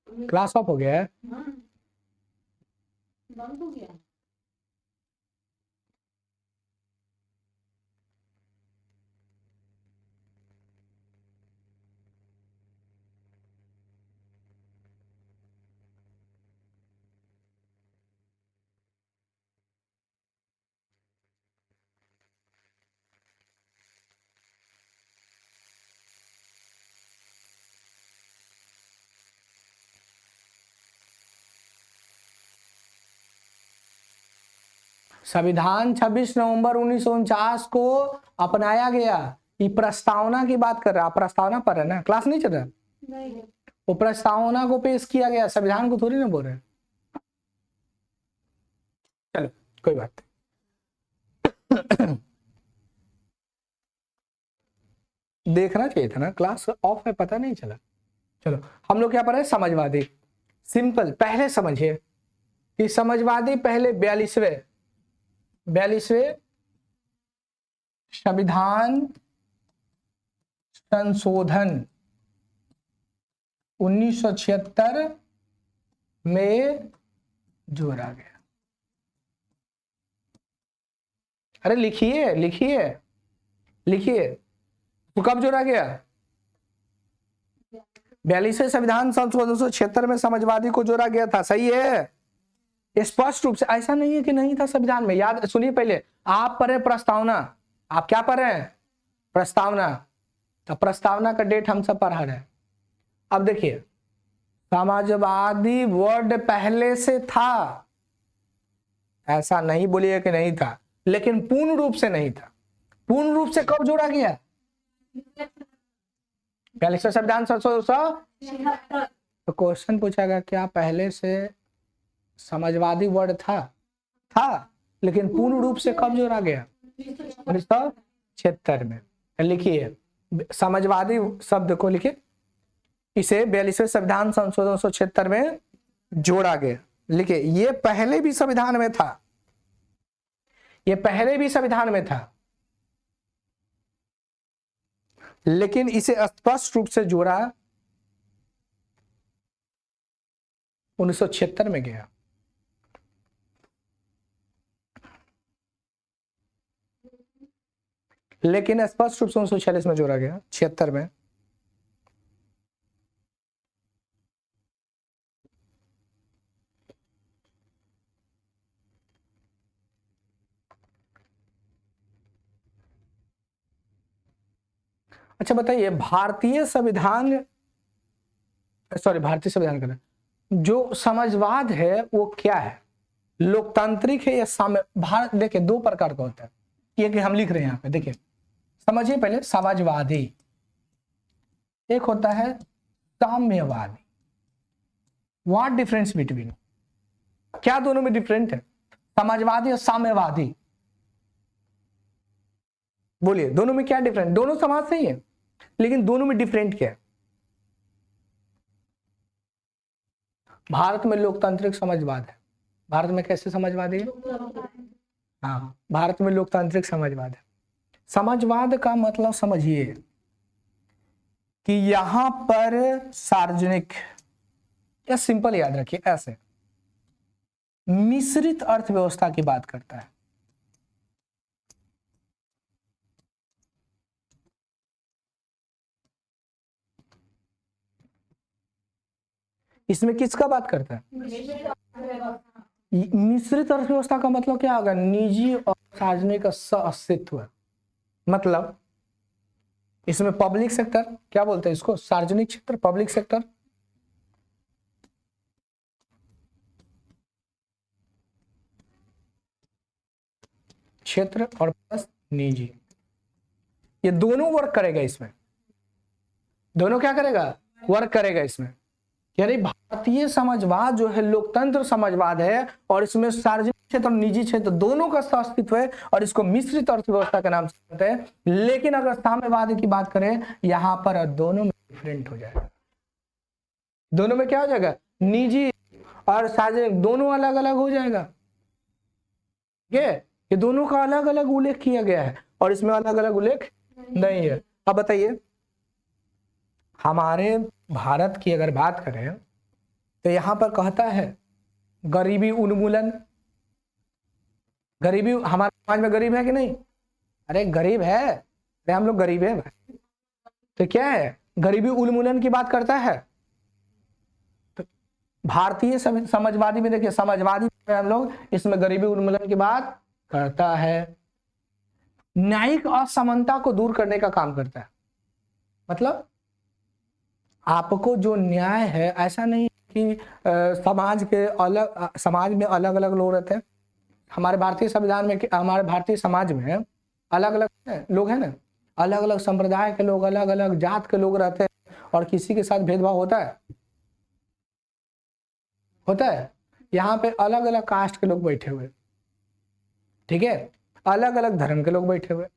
क्लास ऑफ हो गया है, बंद हो गया। संविधान 26 नवंबर 1949 को अपनाया गया। ये प्रस्तावना की बात कर रहा है, प्रस्तावना पर है ना, क्लास नहीं चल रहा, नहीं वो प्रस्तावना को पेश किया गया, संविधान को थोड़ी ना बोल रहे हैं। चलो कोई बात नहीं। देखना चाहिए था ना, क्लास ऑफ है पता नहीं चला। चलो हम लोग क्या पढ़ रहे हैं, समाजवादी। सिंपल, पहले समझिए कि समाजवादी पहले 42वें संविधान संशोधन 1976 में जोड़ा गया। अरे लिखिए लिखिए लिखिए, तो कब जोड़ा गया, 42वें संविधान संशोधन 1976 में समाजवादी को जोड़ा गया था, सही है। स्पष्ट रूप से, ऐसा नहीं है कि नहीं था संविधान में, याद सुनिए, पहले आप पढ़े प्रस्तावना, आप क्या पढ़ रहे हैं, प्रस्तावना, तो प्रस्तावना का डेट हम सब पढ़ा रहे हैं। अब देखिए, समाजवादी वर्ड पहले से था, ऐसा नहीं बोलिए कि नहीं था, लेकिन पूर्ण रूप से नहीं था। पूर्ण रूप से कब जोड़ा गया, 42वें संविधान संशोधन। तो क्वेश्चन पूछा क्या पहले से समाजवादी वर्ड था, लेकिन पूर्ण रूप से कब जोड़ा गया, 1976 में। लिखिए समाजवादी शब्द को, लिखिए इसे 42वें संविधान संशोधन 1976 में जोड़ा गया। लिखिए ये पहले भी संविधान में था, ये पहले भी संविधान में था, लेकिन इसे स्पष्ट रूप से जोड़ा 1976 में गया। लेकिन स्पष्ट रूप से 1946 में जोड़ा गया, 76 में। अच्छा बताइए, भारतीय संविधान का जो समाजवाद है वो क्या है, लोकतांत्रिक है या साम्य। भारत देखिए दो प्रकार का होता है, ये कि हम लिख रहे हैं यहाँ पे, देखिए समझिए पहले, समाजवादी एक होता है साम्यवादी। व्हाट डिफरेंस बिटवीन, क्या दोनों में डिफरेंट है, समाजवादी और साम्यवादी, बोलिए दोनों में क्या डिफरेंट, दोनों समाज से ही है, लेकिन दोनों में डिफरेंट क्या है। भारत में लोकतांत्रिक समाजवाद है, भारत में कैसे समाजवादी है, हाँ भारत में लोकतांत्रिक समाजवाद है। समाजवाद का मतलब समझिए कि यहां पर सार्वजनिक, या सिंपल याद रखिए ऐसे, मिश्रित अर्थव्यवस्था की बात करता है। इसमें किसका बात करता है? मिश्रित अर्थव्यवस्था का मतलब क्या होगा? निजी और सार्वजनिक सह अस्तित्व। मतलब इसमें पब्लिक सेक्टर, क्या बोलते हैं इसको? सार्वजनिक क्षेत्र, पब्लिक सेक्टर। क्षेत्र और प्लस निजी, ये दोनों वर्क करेगा इसमें। दोनों क्या करेगा? वर्क करेगा इसमें। यानी भारतीय समाजवाद जो है लोकतंत्र समाजवाद है, और इसमें सार्वजनिक क्षेत्र और निजी क्षेत्र दोनों का अस्तित्व है, और इसको मिश्रित अर्थव्यवस्था के नाम से कहते हैं। लेकिन अगर साम्यवाद की बात करें, यहां पर दोनों में डिफरेंट हो जाएगा। दोनों में क्या हो जाएगा? निजी और सार्वजनिक दोनों अलग अलग हो जाएगा। ठीक है, ये दोनों का अलग अलग उल्लेख किया गया है, और इसमें अलग अलग उल्लेख नहीं है। अब बताइए, हमारे भारत की अगर बात करें तो यहां पर कहता है गरीबी उन्मूलन। गरीबी, हमारे समाज में गरीब है कि नहीं? अरे गरीब है, अरे हम लोग गरीब है भाई। तो क्या है? गरीबी उन्मूलन की बात करता है। तो भारतीय समाजवादी में देखिए, समाजवादी में हम लोग इसमें गरीबी उन्मूलन की बात करता है। न्यायिक असमानता को दूर करने का काम करता है। मतलब आपको जो न्याय है, ऐसा नहीं कि समाज के अलग, समाज में अलग अलग लोग रहते हैं। हमारे भारतीय संविधान में, हमारे भारतीय समाज में अलग अलग लोग हैं ना, अलग अलग संप्रदाय के लोग, अलग अलग जात के लोग रहते हैं, और किसी के साथ भेदभाव होता है? होता है। यहाँ पे अलग अलग कास्ट के लोग बैठे हुए, ठीक है, अलग अलग धर्म के लोग बैठे हुए।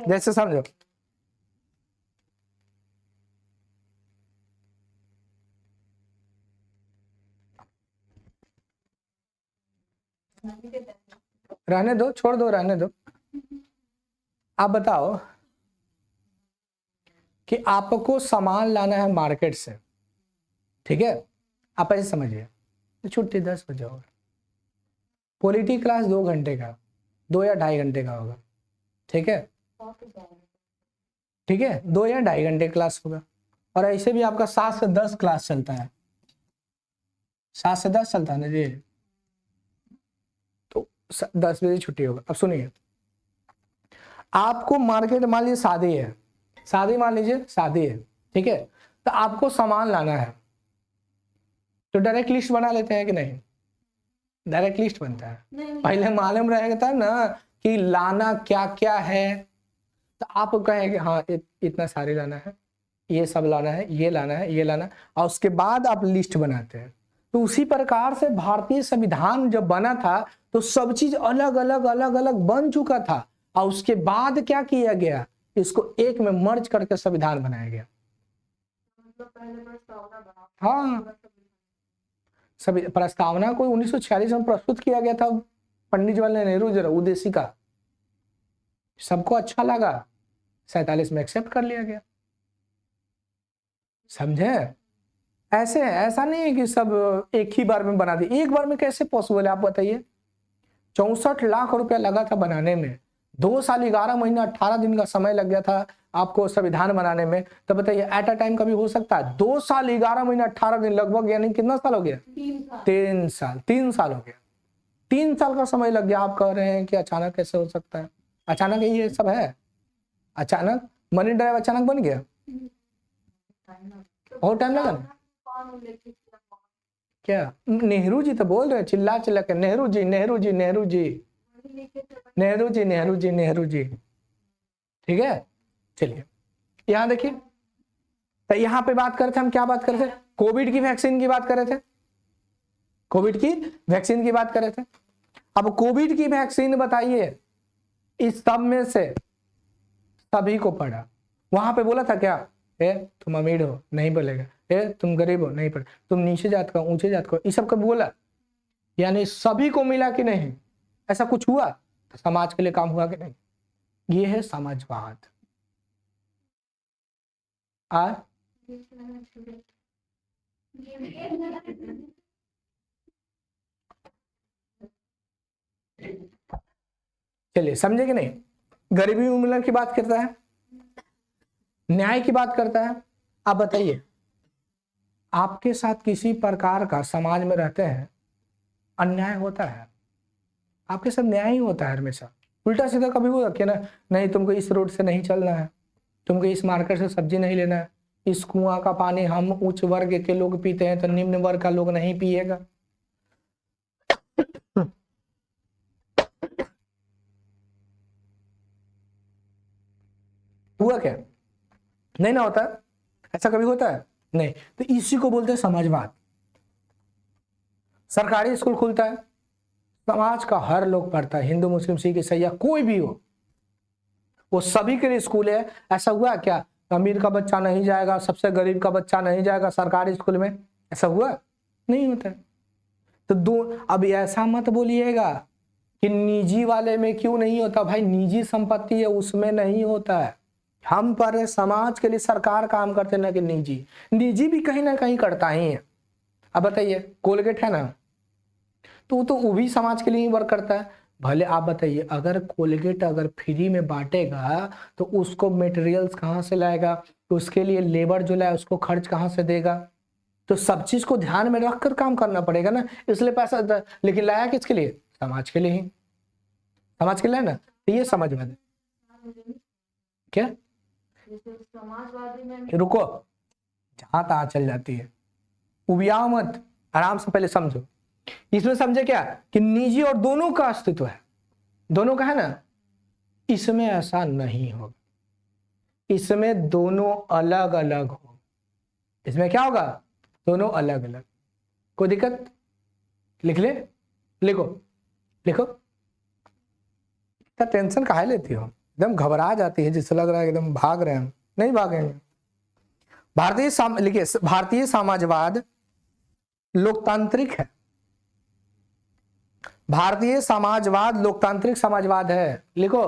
जैसे समझो, रहने दो, छोड़ दो, रहने दो। आप बताओ कि आपको सामान लाना है मार्केट से, ठीक है? आप ऐसे समझिए, तो छुट्टी 10 बजे होगा, पॉलिटी क्लास 2 घंटे का, 2 या 2.5 घंटे का होगा, ठीक है? ठीक है, 2 या 2.5 घंटे क्लास होगा। और ऐसे भी आपका 7 से 10 क्लास चलता है, 7 से 10 चलता है ना जी। तो 10 बजे छुट्टी होगा। अब सुनिए, आपको मार्केट, मान लीजिए शादी है, शादी, मान लीजिए शादी है, ठीक है? तो आपको सामान लाना है, तो डायरेक्ट लिस्ट बना लेते हैं कि नहीं? डायरेक्ट लिस्ट बनता है। पहले मालूम रहेगा तब ना कि लाना क्या क्या है, तो आप कहेंगे हाँ इतना सारी लाना है, ये सब लाना है, ये लाना है, ये लाना है, और उसके बाद आप लिस्ट बनाते हैं। तो उसी प्रकार से भारतीय संविधान जब बना था तो सब चीज अलग अलग अलग अलग बन चुका था, और उसके बाद क्या किया गया, इसको एक में मर्ज करके संविधान बनाया गया। हाँ, सभी प्रस्तावना को 1946 में प्रस्तुत किया गया था पंडित जवाहरलाल नेहरू जरा उद्देशिका, सबको अच्छा लगा, 47 में एक्सेप्ट कर लिया गया। समझे? ऐसे है, ऐसा नहीं है कि सब एक ही बार में बना दिए। एक बार में कैसे पॉसिबल है आप बताइए? 64 लाख रुपया लगा था बनाने में, 2 साल 11 महीना 18 दिन का समय लग गया था आपको संविधान बनाने में। तो बताइए एट अ टाइम कभी हो सकता है? 2 साल 11 महीना 18 दिन लगभग, यानी कितना साल हो गया? 3 साल। 3 साल हो गया, 3 साल का समय लग गया। आप कह रहे हैं कि अचानक कैसे हो सकता है? अचानक ये सब है? अचानक मनी ड्राइव अचानक बन गया? बहुत टाइम लगा ना? क्या नेहरू जी तो बोल रहे हैं चिल्ला चिल्ला के, नेहरू जी नेहरू जी नेहरू जी नेहरू जी नेहरू जी नेहरू जी। ठीक है, चलिए यहां देखिए, तो यहां पे बात करते हम, क्या बात कर रहे थे? कोविड की वैक्सीन की बात कर रहे थे, कोविड की वैक्सीन की बात कर रहे थे। अब कोविड की वैक्सीन बताइए, इस सब में से सभी को पड़ा। वहां पे बोला था क्या? ए तुम अमीर हो, नहीं बोलेगा। ए तुम गरीब हो, नहीं पड़े। तुम नीचे जात का, ऊंचे जात का, ये सब कब बोला? यानी सभी को मिला कि नहीं? ऐसा कुछ हुआ? तो समाज के लिए काम हुआ कि नहीं? ये है समाजवाद। आ चलिए समझे कि नहीं? गरीबी उन्मूलन की बात करता है, न्याय की बात करता है। आप बताइए, आपके साथ किसी प्रकार का समाज में रहते हैं अन्याय होता है, आपके साथ न्याय ही होता है हमेशा। उल्टा सीधा कभी हुआ कि ना, नहीं तुमको इस रोड से नहीं चलना है, तुमको इस मार्केट से सब्जी नहीं लेना है, इस कुआं का पानी हम उच्च वर्ग के लोग पीते हैं तो निम्न वर्ग का लोग नहीं पिएगा। हुआ क्या? नहीं ना होता, ऐसा कभी होता है नहीं। तो इसी को बोलते हैं समाजवाद। सरकारी स्कूल खुलता है, समाज का हर लोग पढ़ता है, हिंदू मुस्लिम सिख ईसाई कोई भी हो, वो सभी के लिए स्कूल है। ऐसा हुआ क्या अमीर का बच्चा नहीं जाएगा, सबसे गरीब का बच्चा नहीं जाएगा सरकारी स्कूल में? ऐसा हुआ नहीं होता। तो दो, अब ऐसा मत बोलिएगा कि निजी वाले में क्यों नहीं होता। भाई निजी संपत्ति है उसमें नहीं होता है। हम पर समाज के लिए सरकार काम करते ना कि निजी, निजी भी कहीं ना कहीं करता ही है। अब बताइए कोलगेट है ना, तो वो भी समाज के लिए ही वर्क करता है। भले आप बताइए अगर कोलगेट अगर फ्री में बांटेगा तो उसको मटेरियल्स कहाँ से लाएगा, तो उसके लिए लेबर जो लाए उसको खर्च कहाँ से देगा? तो सब चीज को ध्यान में रखकर काम करना पड़ेगा ना, इसलिए पैसा लेकिन लाया किसके लिए? समाज के लिए ही, समाज के लिए ना। तो ये समझवाद है। क्या समाजवादी में रुको, जहां तहां चल जाती है, उबियाओ मत, आराम से पहले समझो। इसमें समझे क्या कि निजी और दोनों का अस्तित्व है, दोनों का है ना। इसमें ऐसा नहीं होगा, इसमें दोनों अलग अलग हो। इसमें क्या होगा? दोनों अलग अलग। कोई दिक्कत? लिख ले, लिखो लिखो। इतना टेंशन काहे लेती हो? एकदम घबरा जाती है, जिससे लग रहा है एकदम भाग रहे हैं। नहीं भागेंगे। लिखिए, भारतीय समाजवाद लोकतांत्रिक है। भारतीय समाजवाद लोकतांत्रिक समाजवाद है। लिखो,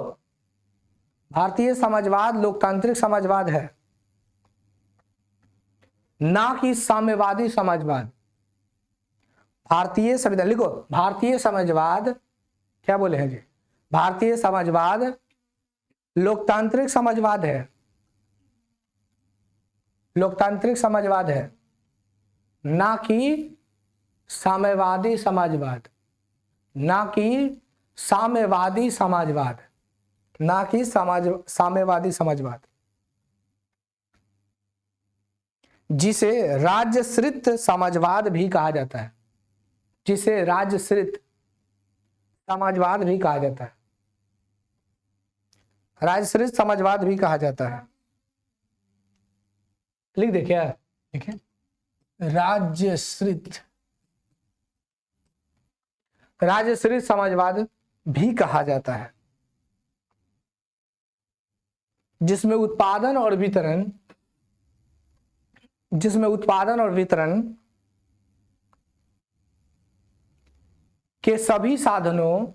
भारतीय समाजवाद लोकतांत्रिक समाजवाद है, ना कि साम्यवादी समाजवाद। भारतीय संविधान लिखो, भारतीय समाजवाद, क्या बोले हैं जी? भारतीय समाजवाद लोकतांत्रिक समाजवाद है, लोकतांत्रिक समाजवाद है, ना कि साम्यवादी समाजवाद, ना कि साम्यवादी समाजवाद, ना कि साम्यवादी समाजवाद, जिसे राज्यश्रित समाजवाद भी कहा जाता है, जिसे राज्यश्रित समाजवाद भी कहा जाता है, राज्यश्रित समाजवाद भी कहा जाता है। लिख दे क्या? देखिए, राज्यश्रित, राज्यश्रित समाजवाद भी कहा जाता है, जिसमें उत्पादन और वितरण, जिसमें उत्पादन और वितरण के सभी साधनों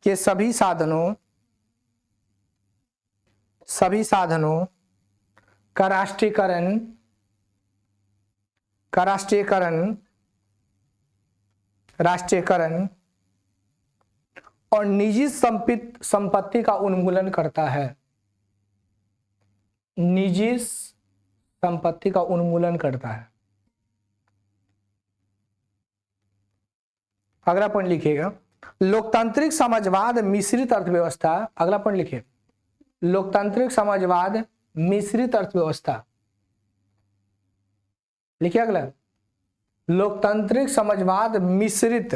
के सभी साधनों का राष्ट्रीयकरण और निजी संपत्ति का उन्मूलन करता है। निजी संपत्ति का उन्मूलन करता है। अगला पॉइंट लिखिएगा, लोकतांत्रिक समाजवाद मिश्रित अर्थव्यवस्था। अगला पॉइंट लिखिए, लोकतांत्रिक समाजवाद मिश्रित अर्थव्यवस्था। लिखिए अगला, लोकतांत्रिक समाजवाद मिश्रित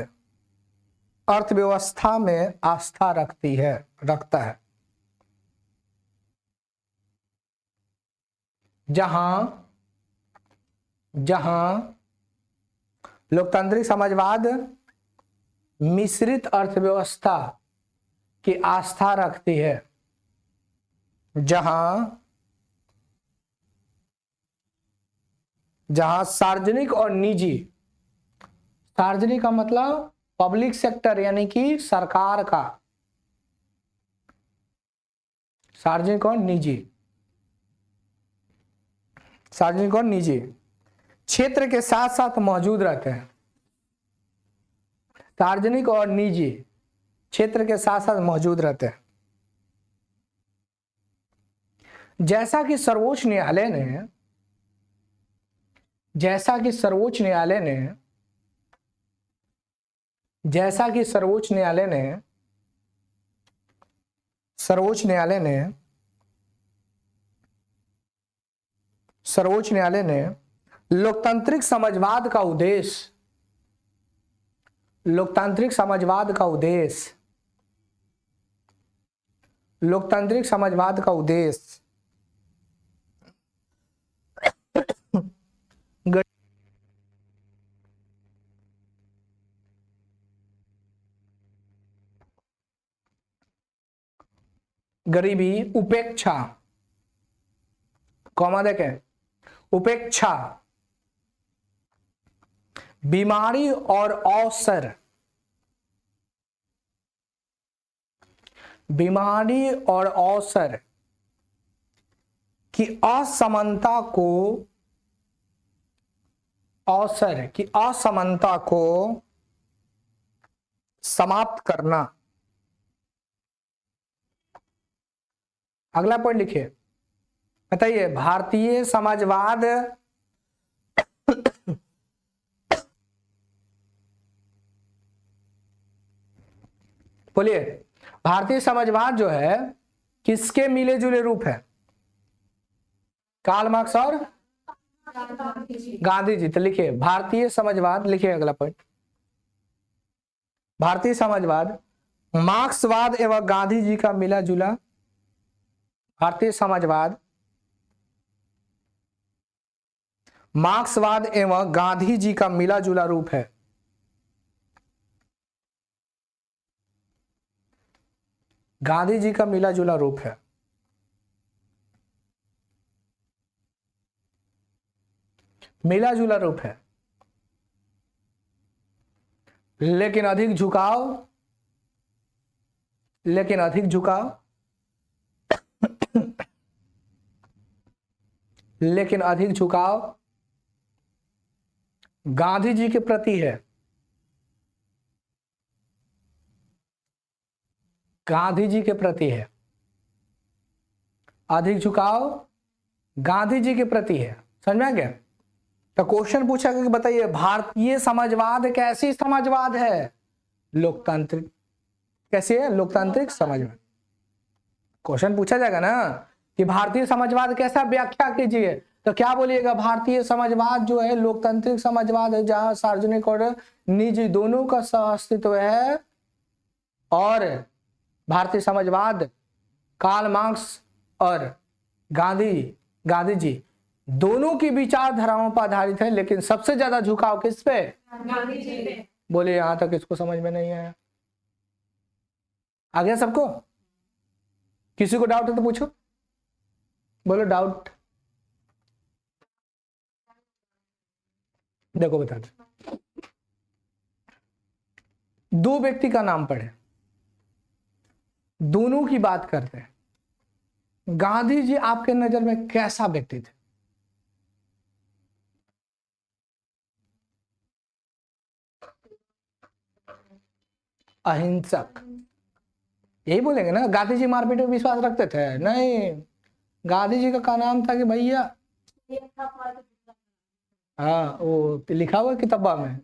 अर्थव्यवस्था में आस्था रखता है, जहां लोकतांत्रिक समाजवाद मिश्रित अर्थव्यवस्था की आस्था रखती है, जहां सार्वजनिक और निजी, सार्वजनिक का मतलब पब्लिक सेक्टर यानी कि सरकार का, सार्वजनिक और निजी क्षेत्र के साथ साथ मौजूद रहते हैं। सार्वजनिक और निजी क्षेत्र के साथ साथ मौजूद रहते हैं। जैसा कि सर्वोच्च न्यायालय ने लोकतांत्रिक समाजवाद का उद्देश्य गरीबी, उपेक्षा, कॉमा देखें, उपेक्षा, बीमारी और अवसर, की असमानता को समाप्त करना। अगला पॉइंट लिखिए, बताइए, भारतीय समाजवाद बोलिए, भारतीय समाजवाद जो है किसके मिले जुले रूप है? कार्ल मार्क्स और गांधी जी। तो लिखिए भारतीय समाजवाद, लिखिए अगला पॉइंट, भारतीय समाजवाद मार्क्सवाद एवं गांधी जी का मिला जुला, भारतीय समाजवाद मार्क्सवाद एवं गांधी जी का मिला जुला रूप है। गांधी जी का मिला जुला रूप है। मिला जुला रूप है, लेकिन अधिक झुकाव गांधी जी के प्रति है। गांधी जी के प्रति है, अधिक झुकाव गांधी जी के प्रति है। समझ में आ गया? तो क्वेश्चन पूछा कि बताइए भारतीय समाजवाद कैसी समाजवाद है? लोकतांत्रिक। कैसी है? लोकतांत्रिक समाजवाद। क्वेश्चन पूछा जाएगा ना कि भारतीय समाजवाद कैसा, व्याख्या कीजिए, तो क्या बोलिएगा? भारतीय समाजवाद जो है लोकतांत्रिक समाजवाद है, जहां सार्वजनिक और निजी दोनों का अस्तित्व है। और भारतीय समाजवाद कार्ल मार्क्स और गांधी जी दोनों की विचारधाराओं पर आधारित है, लेकिन सबसे ज्यादा झुकाव किस पे? गांधी जी पे। बोलिए, यहां तक इसको समझ में नहीं आया? आ गया सबको? किसी को डाउट है तो पूछो, बोलो डाउट। देखो बता दो, दो व्यक्ति का नाम पढ़े, दोनों की बात करते हैं। गांधी जी आपके नजर में कैसा व्यक्ति थे? अहिंसक, यही बोलेंगे ना। गांधी जी मारपीट में विश्वास रखते थे? नहीं, गांधी जी का नाम था कि भैया, हाँ वो लिखा हुआ है किताबा में,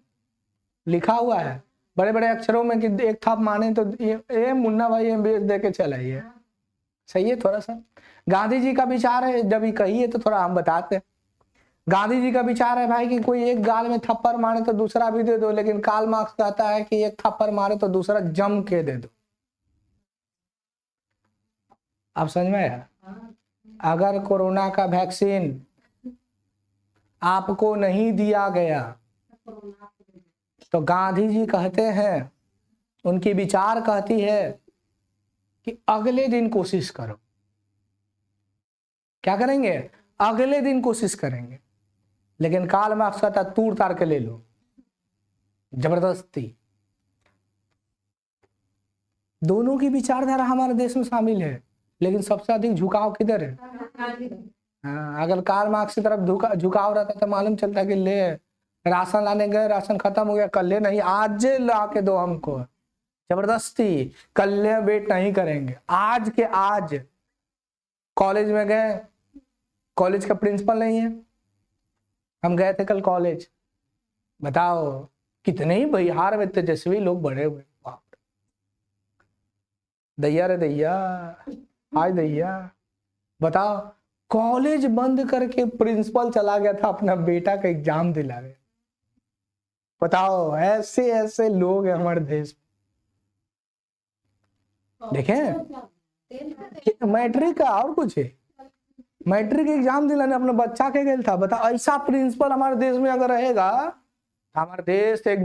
लिखा हुआ है बड़े बड़े अक्षरों में कि एक थाप माने तो ये मुन्ना भाई बेच दे के चलाइए। सही है। थोड़ा सा गांधी जी का विचार है, जब ये कही है तो थोड़ा हम बताते हैं। गांधी जी का विचार है भाई कि कोई एक गाल में थप्पड़ मारे तो दूसरा भी दे दो, लेकिन कार्ल मार्क्स कहता है कि एक थप्पड़ मारे तो दूसरा जम के दे दो। आप समझ में आया? अगर कोरोना का वैक्सीन आपको नहीं दिया गया तो गांधी जी कहते हैं, उनकी विचार कहती है कि अगले दिन कोशिश करो। क्या करेंगे? अगले दिन कोशिश करेंगे। लेकिन कार्ल मार्क्स कहता तूड़ ताड़ के ले लो, जबरदस्ती। दोनों की विचारधारा हमारे देश में शामिल है, लेकिन सबसे अधिक झुकाव किधर है? हाँ, अगर कार्ल मार्क्स की तरफ झुकाव रहता तो मालूम चलता कि ले राशन लाने गए, राशन खत्म हो गया, कल ले नहीं, आज ला के दो हमको, जबरदस्ती। कल ले वेट नहीं करेंगे, आज के आज। कॉलेज में गए, कॉलेज का प्रिंसिपल नहीं है, हम गए थे कल कॉलेज, बताओ कितने ही बिहार में तेजस्वी लोग बड़े हुए। दैया रे दैया, आज दैया, बताओ कॉलेज बंद करके प्रिंसिपल चला गया था अपना बेटा का एग्जाम दिलाने। बताओ ऐसे ऐसे लोग हैं हमारे देश में। देखें मैट्रिक का और कुछ है, मैट्रिक एग्जाम दिलाने अपने बच्चा के गए था। बता, ऐसा प्रिंसिपल हमारे देश में अगर रहेगा, हमारे देश एक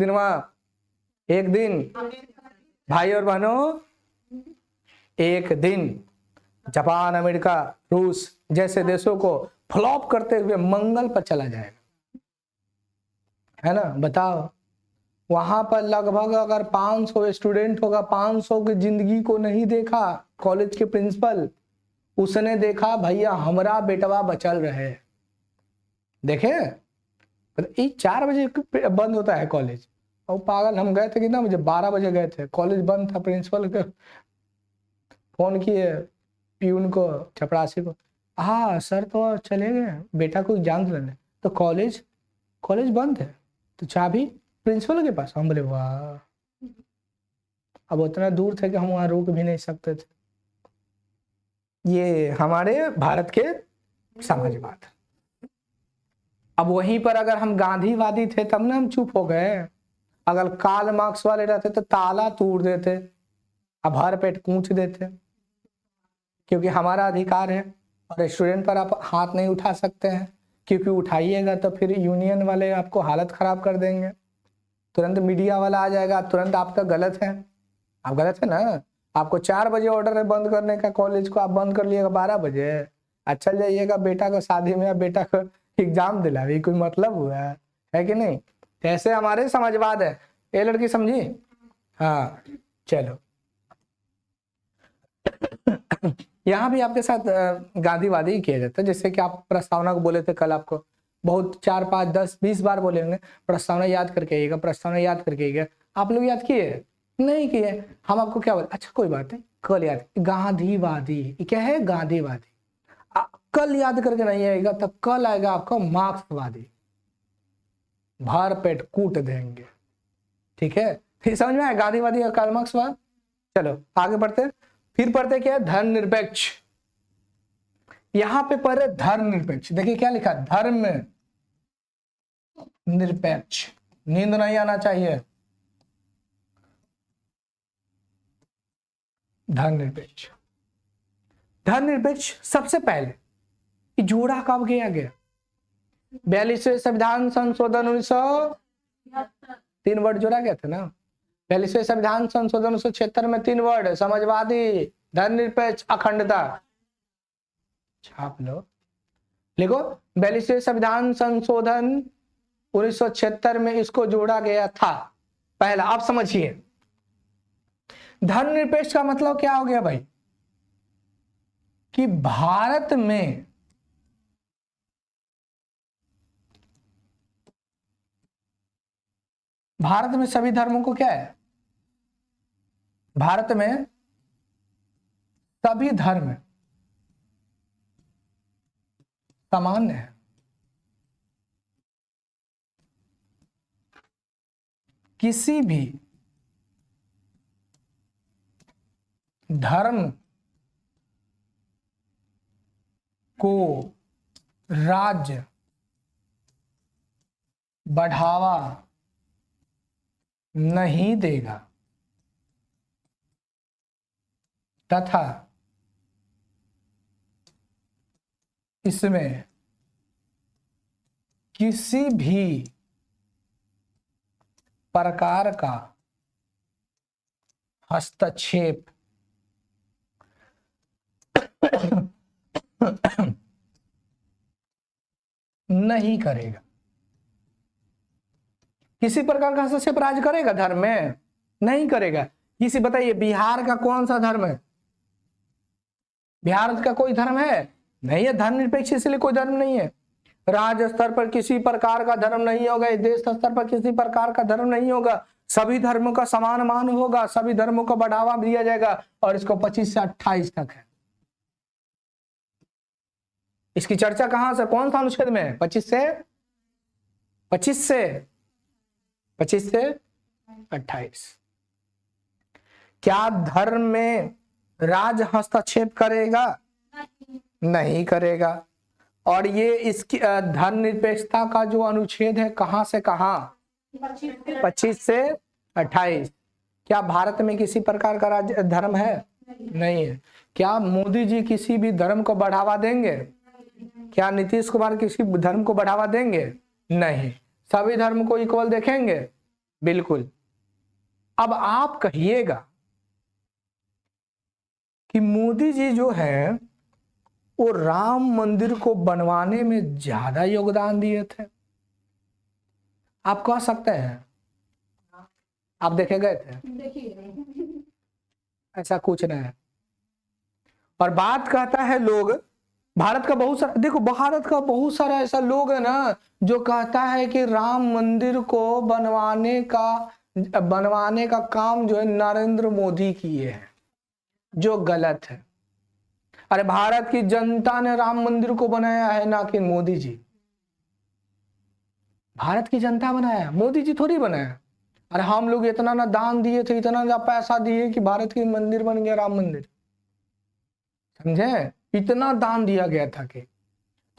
दिन भाई और बहनों, एक दिन जापान, अमेरिका, रूस जैसे देशों को फ्लॉप करते हुए मंगल पर चला जाएगा, है ना। बताओ वहां पर लगभग अगर 500 स्टूडेंट होगा, 500 की जिंदगी को नहीं देखा कॉलेज के प्रिंसिपल, उसने देखा भैया हमारा बेटवा बचल रहे। देखे 4 बजे बंद होता है कॉलेज, और पागल हम गए थे कितना बजे? 12 बजे गए थे, कॉलेज बंद था। प्रिंसिपल के फोन किए प्यून को, चपरासी को, हाँ सर तो चले गए बेटा को एग्जाम दिलाने, तो कॉलेज बंद है, तो चाबी प्रिंसिपल के पास। हम बोले वाह, अब उतना दूर थे कि हम वहां रुक भी नहीं सकते थे। ये हमारे भारत के समाजवाद। अब वहीं पर अगर हम गांधीवादी थे तब ना हम चुप हो गए। अगर कार्ल मार्क्स वाले रहते तो ताला तोड़ देते, अब भर पेट कूच देते, क्योंकि हमारा अधिकार है और स्टूडेंट पर आप हाथ नहीं उठा सकते हैं, क्योंकि उठाइएगा तो फिर यूनियन वाले आपको हालत खराब कर देंगे, तुरंत मीडिया वाला आ जाएगा, तुरंत आपका गलत है। आप गलत है ना। आपको 4 बजे ऑर्डर है बंद करने का कॉलेज को, आप बंद कर लिएगा 12 बजे, अच्छा जाइएगा बेटा का शादी में या बेटा का एग्जाम दिलावे, कोई मतलब हुआ है कि नहीं? ऐसे हमारे समाजवाद है। ये लड़की समझी? हाँ चलो यहाँ भी आपके साथ गांधीवादी ही किया जाता है। जैसे कि आप प्रस्तावना को बोले थे कल, आपको बहुत 4, 5, 10, 20 बार बोले होंगे प्रस्तावना याद करके आइएगा, प्रस्तावना याद करके आइएगा। आप लोग याद किए? नहीं किए। हम आपको क्या बोले? अच्छा कोई बात नहीं, कल याद। गांधीवादी क्या है? गांधीवादी। कल याद करके नहीं आएगा तो कल आएगा आपका मार्क्सवादी, भर पेट कूट देंगे। ठीक है, फिर समझ में आया गांधीवादी और कार्ल मार्क्सवाद। चलो आगे बढ़ते, फिर पढ़ते क्या है? धर्मनिरपेक्ष। यहां पे पढ़े धर्मनिरपेक्ष। देखिए क्या लिखा? धर्म निरपेक्ष। नींद नहीं आना चाहिए। धर्मनिरपेक्ष। धर्मनिरपेक्ष सबसे पहले जोड़ा कब किया गया? 42वें संविधान संशोधन 3 वर्ड जोड़ा गया था ना। 42वें संविधान संशोधन 1976 में 3 वर्ड, समाजवादी, धर्मनिरपेक्ष, अखंडता। छाप लो, लिखो 42वें संविधान संशोधन 1976 में इसको जोड़ा गया था। पहला आप समझिए, धर्मनिरपेक्ष का मतलब क्या हो गया भाई कि भारत में सभी धर्मों को क्या है, भारत में सभी धर्म सामान्य है। किसी भी धर्म को राज्य बढ़ावा नहीं देगा तथा इसमें किसी भी प्रकार का हस्तक्षेप नहीं करेगा। किसी प्रकार का हस्तक्षेप राज्य करेगा धर्म में? नहीं करेगा। किसी बताइए बिहार का कौन सा धर्म है? बिहार का कोई धर्म है? नहीं है। धर्मनिरपेक्ष इसलिए कोई धर्म नहीं है। राज्य स्तर पर किसी प्रकार का धर्म नहीं होगा, देश स्तर पर किसी प्रकार का धर्म नहीं होगा, सभी धर्मों का समान मान होगा, सभी धर्मों को बढ़ावा दिया जाएगा। और इसको 25 से 28 तक है। इसकी चर्चा कहां से, कौन सा अनुच्छेद में? 25 से 28। क्या धर्म में राज हस्तक्षेप करेगा? नहीं करेगा। और ये इसकी धर्मनिरपेक्षता का जो अनुच्छेद है कहां से कहां? 25 से 28। क्या भारत में किसी प्रकार का राज्य धर्म है? नहीं है। क्या मोदी जी किसी भी धर्म को बढ़ावा देंगे? क्या नीतीश कुमार किसी धर्म को बढ़ावा देंगे? नहीं। सभी धर्म को इक्वल देखेंगे? बिल्कुल। अब आप कहिएगा कि मोदी जी जो है वो राम मंदिर को बनवाने में ज्यादा योगदान दिए थे। आप कह सकते हैं? आप देखे गए थे? ऐसा कुछ नहीं है। और बात कहता है लोग, भारत का बहुत सारा, देखो भारत का बहुत सारा ऐसा लोग है ना जो कहता है कि राम मंदिर को बनवाने का काम जो है नरेंद्र मोदी किए हैं, जो गलत है। अरे भारत की जनता ने राम मंदिर को बनाया है, ना कि मोदी जी। भारत की जनता बनाया, मोदी जी थोड़ी बनाया। अरे हम लोग इतना ना दान दिए थे, इतना ना पैसा दिए कि भारत की मंदिर बन गया, राम मंदिर। समझे? इतना दान दिया गया था कि,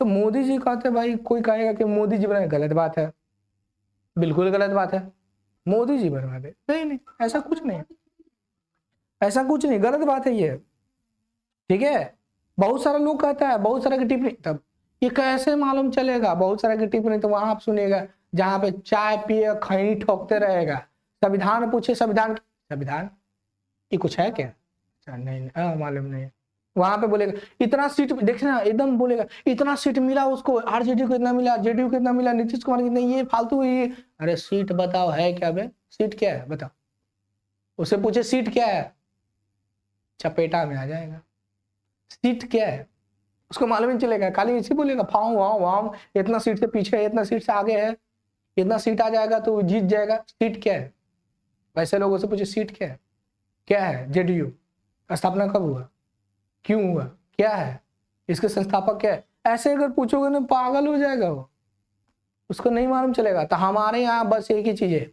तो मोदी जी कहते भाई, कोई कहेगा कि मोदी जी बनाए, गलत बात है, बिल्कुल गलत बात है। मोदी जी बनवा दे, नहीं, ऐसा कुछ नहीं, ऐसा कुछ नहीं, गलत बात है ये। ठीक है? बहुत सारा लोग कहता है, बहुत सारा की टिप्पणी, तब ये कैसे मालूम चलेगा? बहुत सारा की टिप्पणी तो वहां आप सुनिएगा जहां पे चाय पिए खैनी ठोकते रहेगा, संविधान पूछे, संविधान ये कुछ है क्या? नहीं, मालूम नहीं। वहां पे बोलेगा इतना सीट, देखना एकदम बोलेगा इतना सीट मिला उसको, आरजेडी को इतना मिला, जेडीयू को इतना मिला, नीतीश कुमार को नहीं, ये फालतू ये। अरे सीट बताओ है क्या बे? सीट क्या है बताओ? उससे पूछे सीट क्या है, चपेटा में आ जाएगा। सीट क्या है उसको मालूम नहीं चलेगा, खाली इसी बोलेगा फाऊ वाऊ वाऊ, इतना सीट से पीछे है, इतना सीट से आगे है, इतना सीट आ जाएगा तो जीत जाएगा। सीट क्या है? वैसे लोगों से पूछे सीट क्या है? क्या है? जेडीयू स्थापना कब हुआ, क्यों हुआ, क्या है, इसके संस्थापक क्या है? ऐसे अगर पूछोगे ना पागल हो जाएगा वो, उसको नहीं मालूम चलेगा। तो हमारे यहाँ बस एक ही चीज है,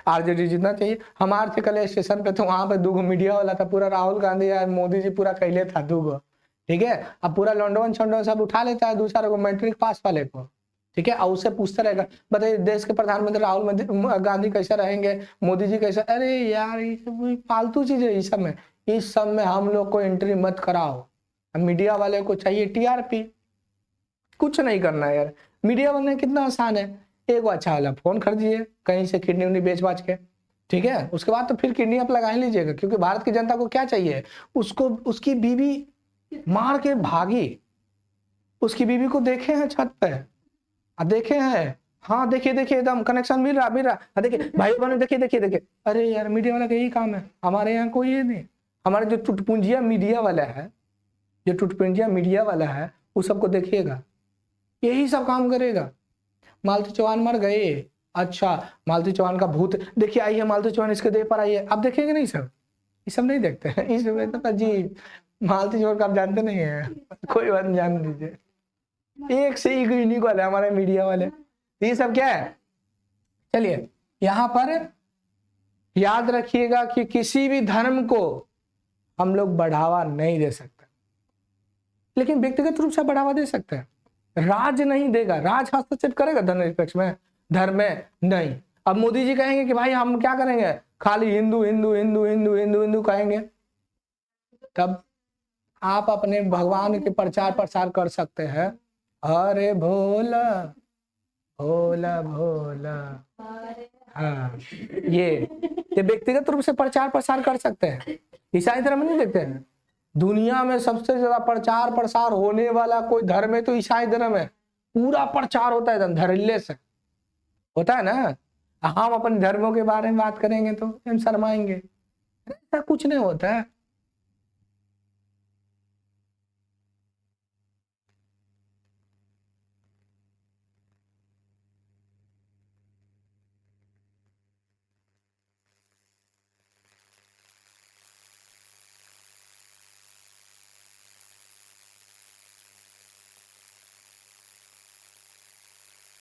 आरजेडी जीतना चाहिए। हमारे थे कल स्टेशन पे, तो वहां पे 2 मीडिया वाला था, पूरा राहुल गांधी या मोदी जी पूरा कहले था 2। ठीक है? अब पूरा लॉन्डन छंडन सब उठा लेता है दूसरा को, मैट्रिक पास वाले को। ठीक है? और उससे पूछता रहेगा बताइए देश के प्रधानमंत्री राहुल गांधी कैसे रहेंगे, मोदी जी कैसे। अरे यार ये सब फालतू चीज है। इस सब में हम लोग को एंट्री मत कराओ। मीडिया वाले को चाहिए टीआरपी, कुछ नहीं करना है यार। मीडिया बनना कितना आसान है, एक अच्छा वाला फोन खरीदिए कहीं से, किडनी उडनी बेच बाच के। ठीक है? उसके बाद तो फिर किडनी आप लगा ही लीजिएगा, क्योंकि भारत की जनता को क्या चाहिए? उसको उसकी बीवी मार के भागी, उसकी बीवी को देखे हैं छत पे, देखे हैं हाँ देखिए देखिए एकदम कनेक्शन मिल रहा हाँ, देखिए भाई बहनों देखिए देखिए देखिए। अरे यार मीडिया वाला का यही काम है, हमारे यहाँ कोई ये नहीं। हमारे जो टुटपुंजिया मीडिया वाला है, जो टुटपुंजिया मीडिया वाला है वो सबको देखिएगा, यही सब काम करेगा। मालती चौहान मर गए, अच्छा मालती चौहान का भूत देखिए, आइए मालती चौहान इसके देह पर आइए, आप देखेंगे नहीं सब, ये सब नहीं देखते हैं। इस तो अजीब मालती चौहान का आप जानते नहीं है, कोई बात नहीं, जान लीजिए। एक से एक यूनिक वाले हमारे मीडिया वाले, ये सब क्या है। चलिए यहां पर याद रखिएगा कि किसी भी धर्म को हम लोग बढ़ावा नहीं दे सकते, लेकिन व्यक्तिगत रूप से बढ़ावा दे सकते हैं। राज नहीं देगा, राज हस्तक्षेप करेगा धर्मनिरपेक्ष में, धर्म में नहीं। अब मोदी जी कहेंगे कि भाई हम क्या करेंगे, खाली हिंदू हिंदू हिंदू हिंदू हिंदू हिंदू कहेंगे, तब आप अपने भगवान के प्रचार प्रसार कर सकते हैं। अरे भोला भोला भोला, हाँ ये व्यक्तिगत रूप से प्रचार प्रसार कर सकते हैं। ईसाई धर्म नहीं देखते हैं, दुनिया में सबसे ज्यादा प्रचार प्रसार होने वाला कोई धर्म है तो ईसाई धर्म है। पूरा प्रचार होता है एकदम धड़ल्ले से होता है ना। हम अपने धर्मों के बारे में बात करेंगे तो हम शर्माएंगे, ऐसा कुछ नहीं होता है।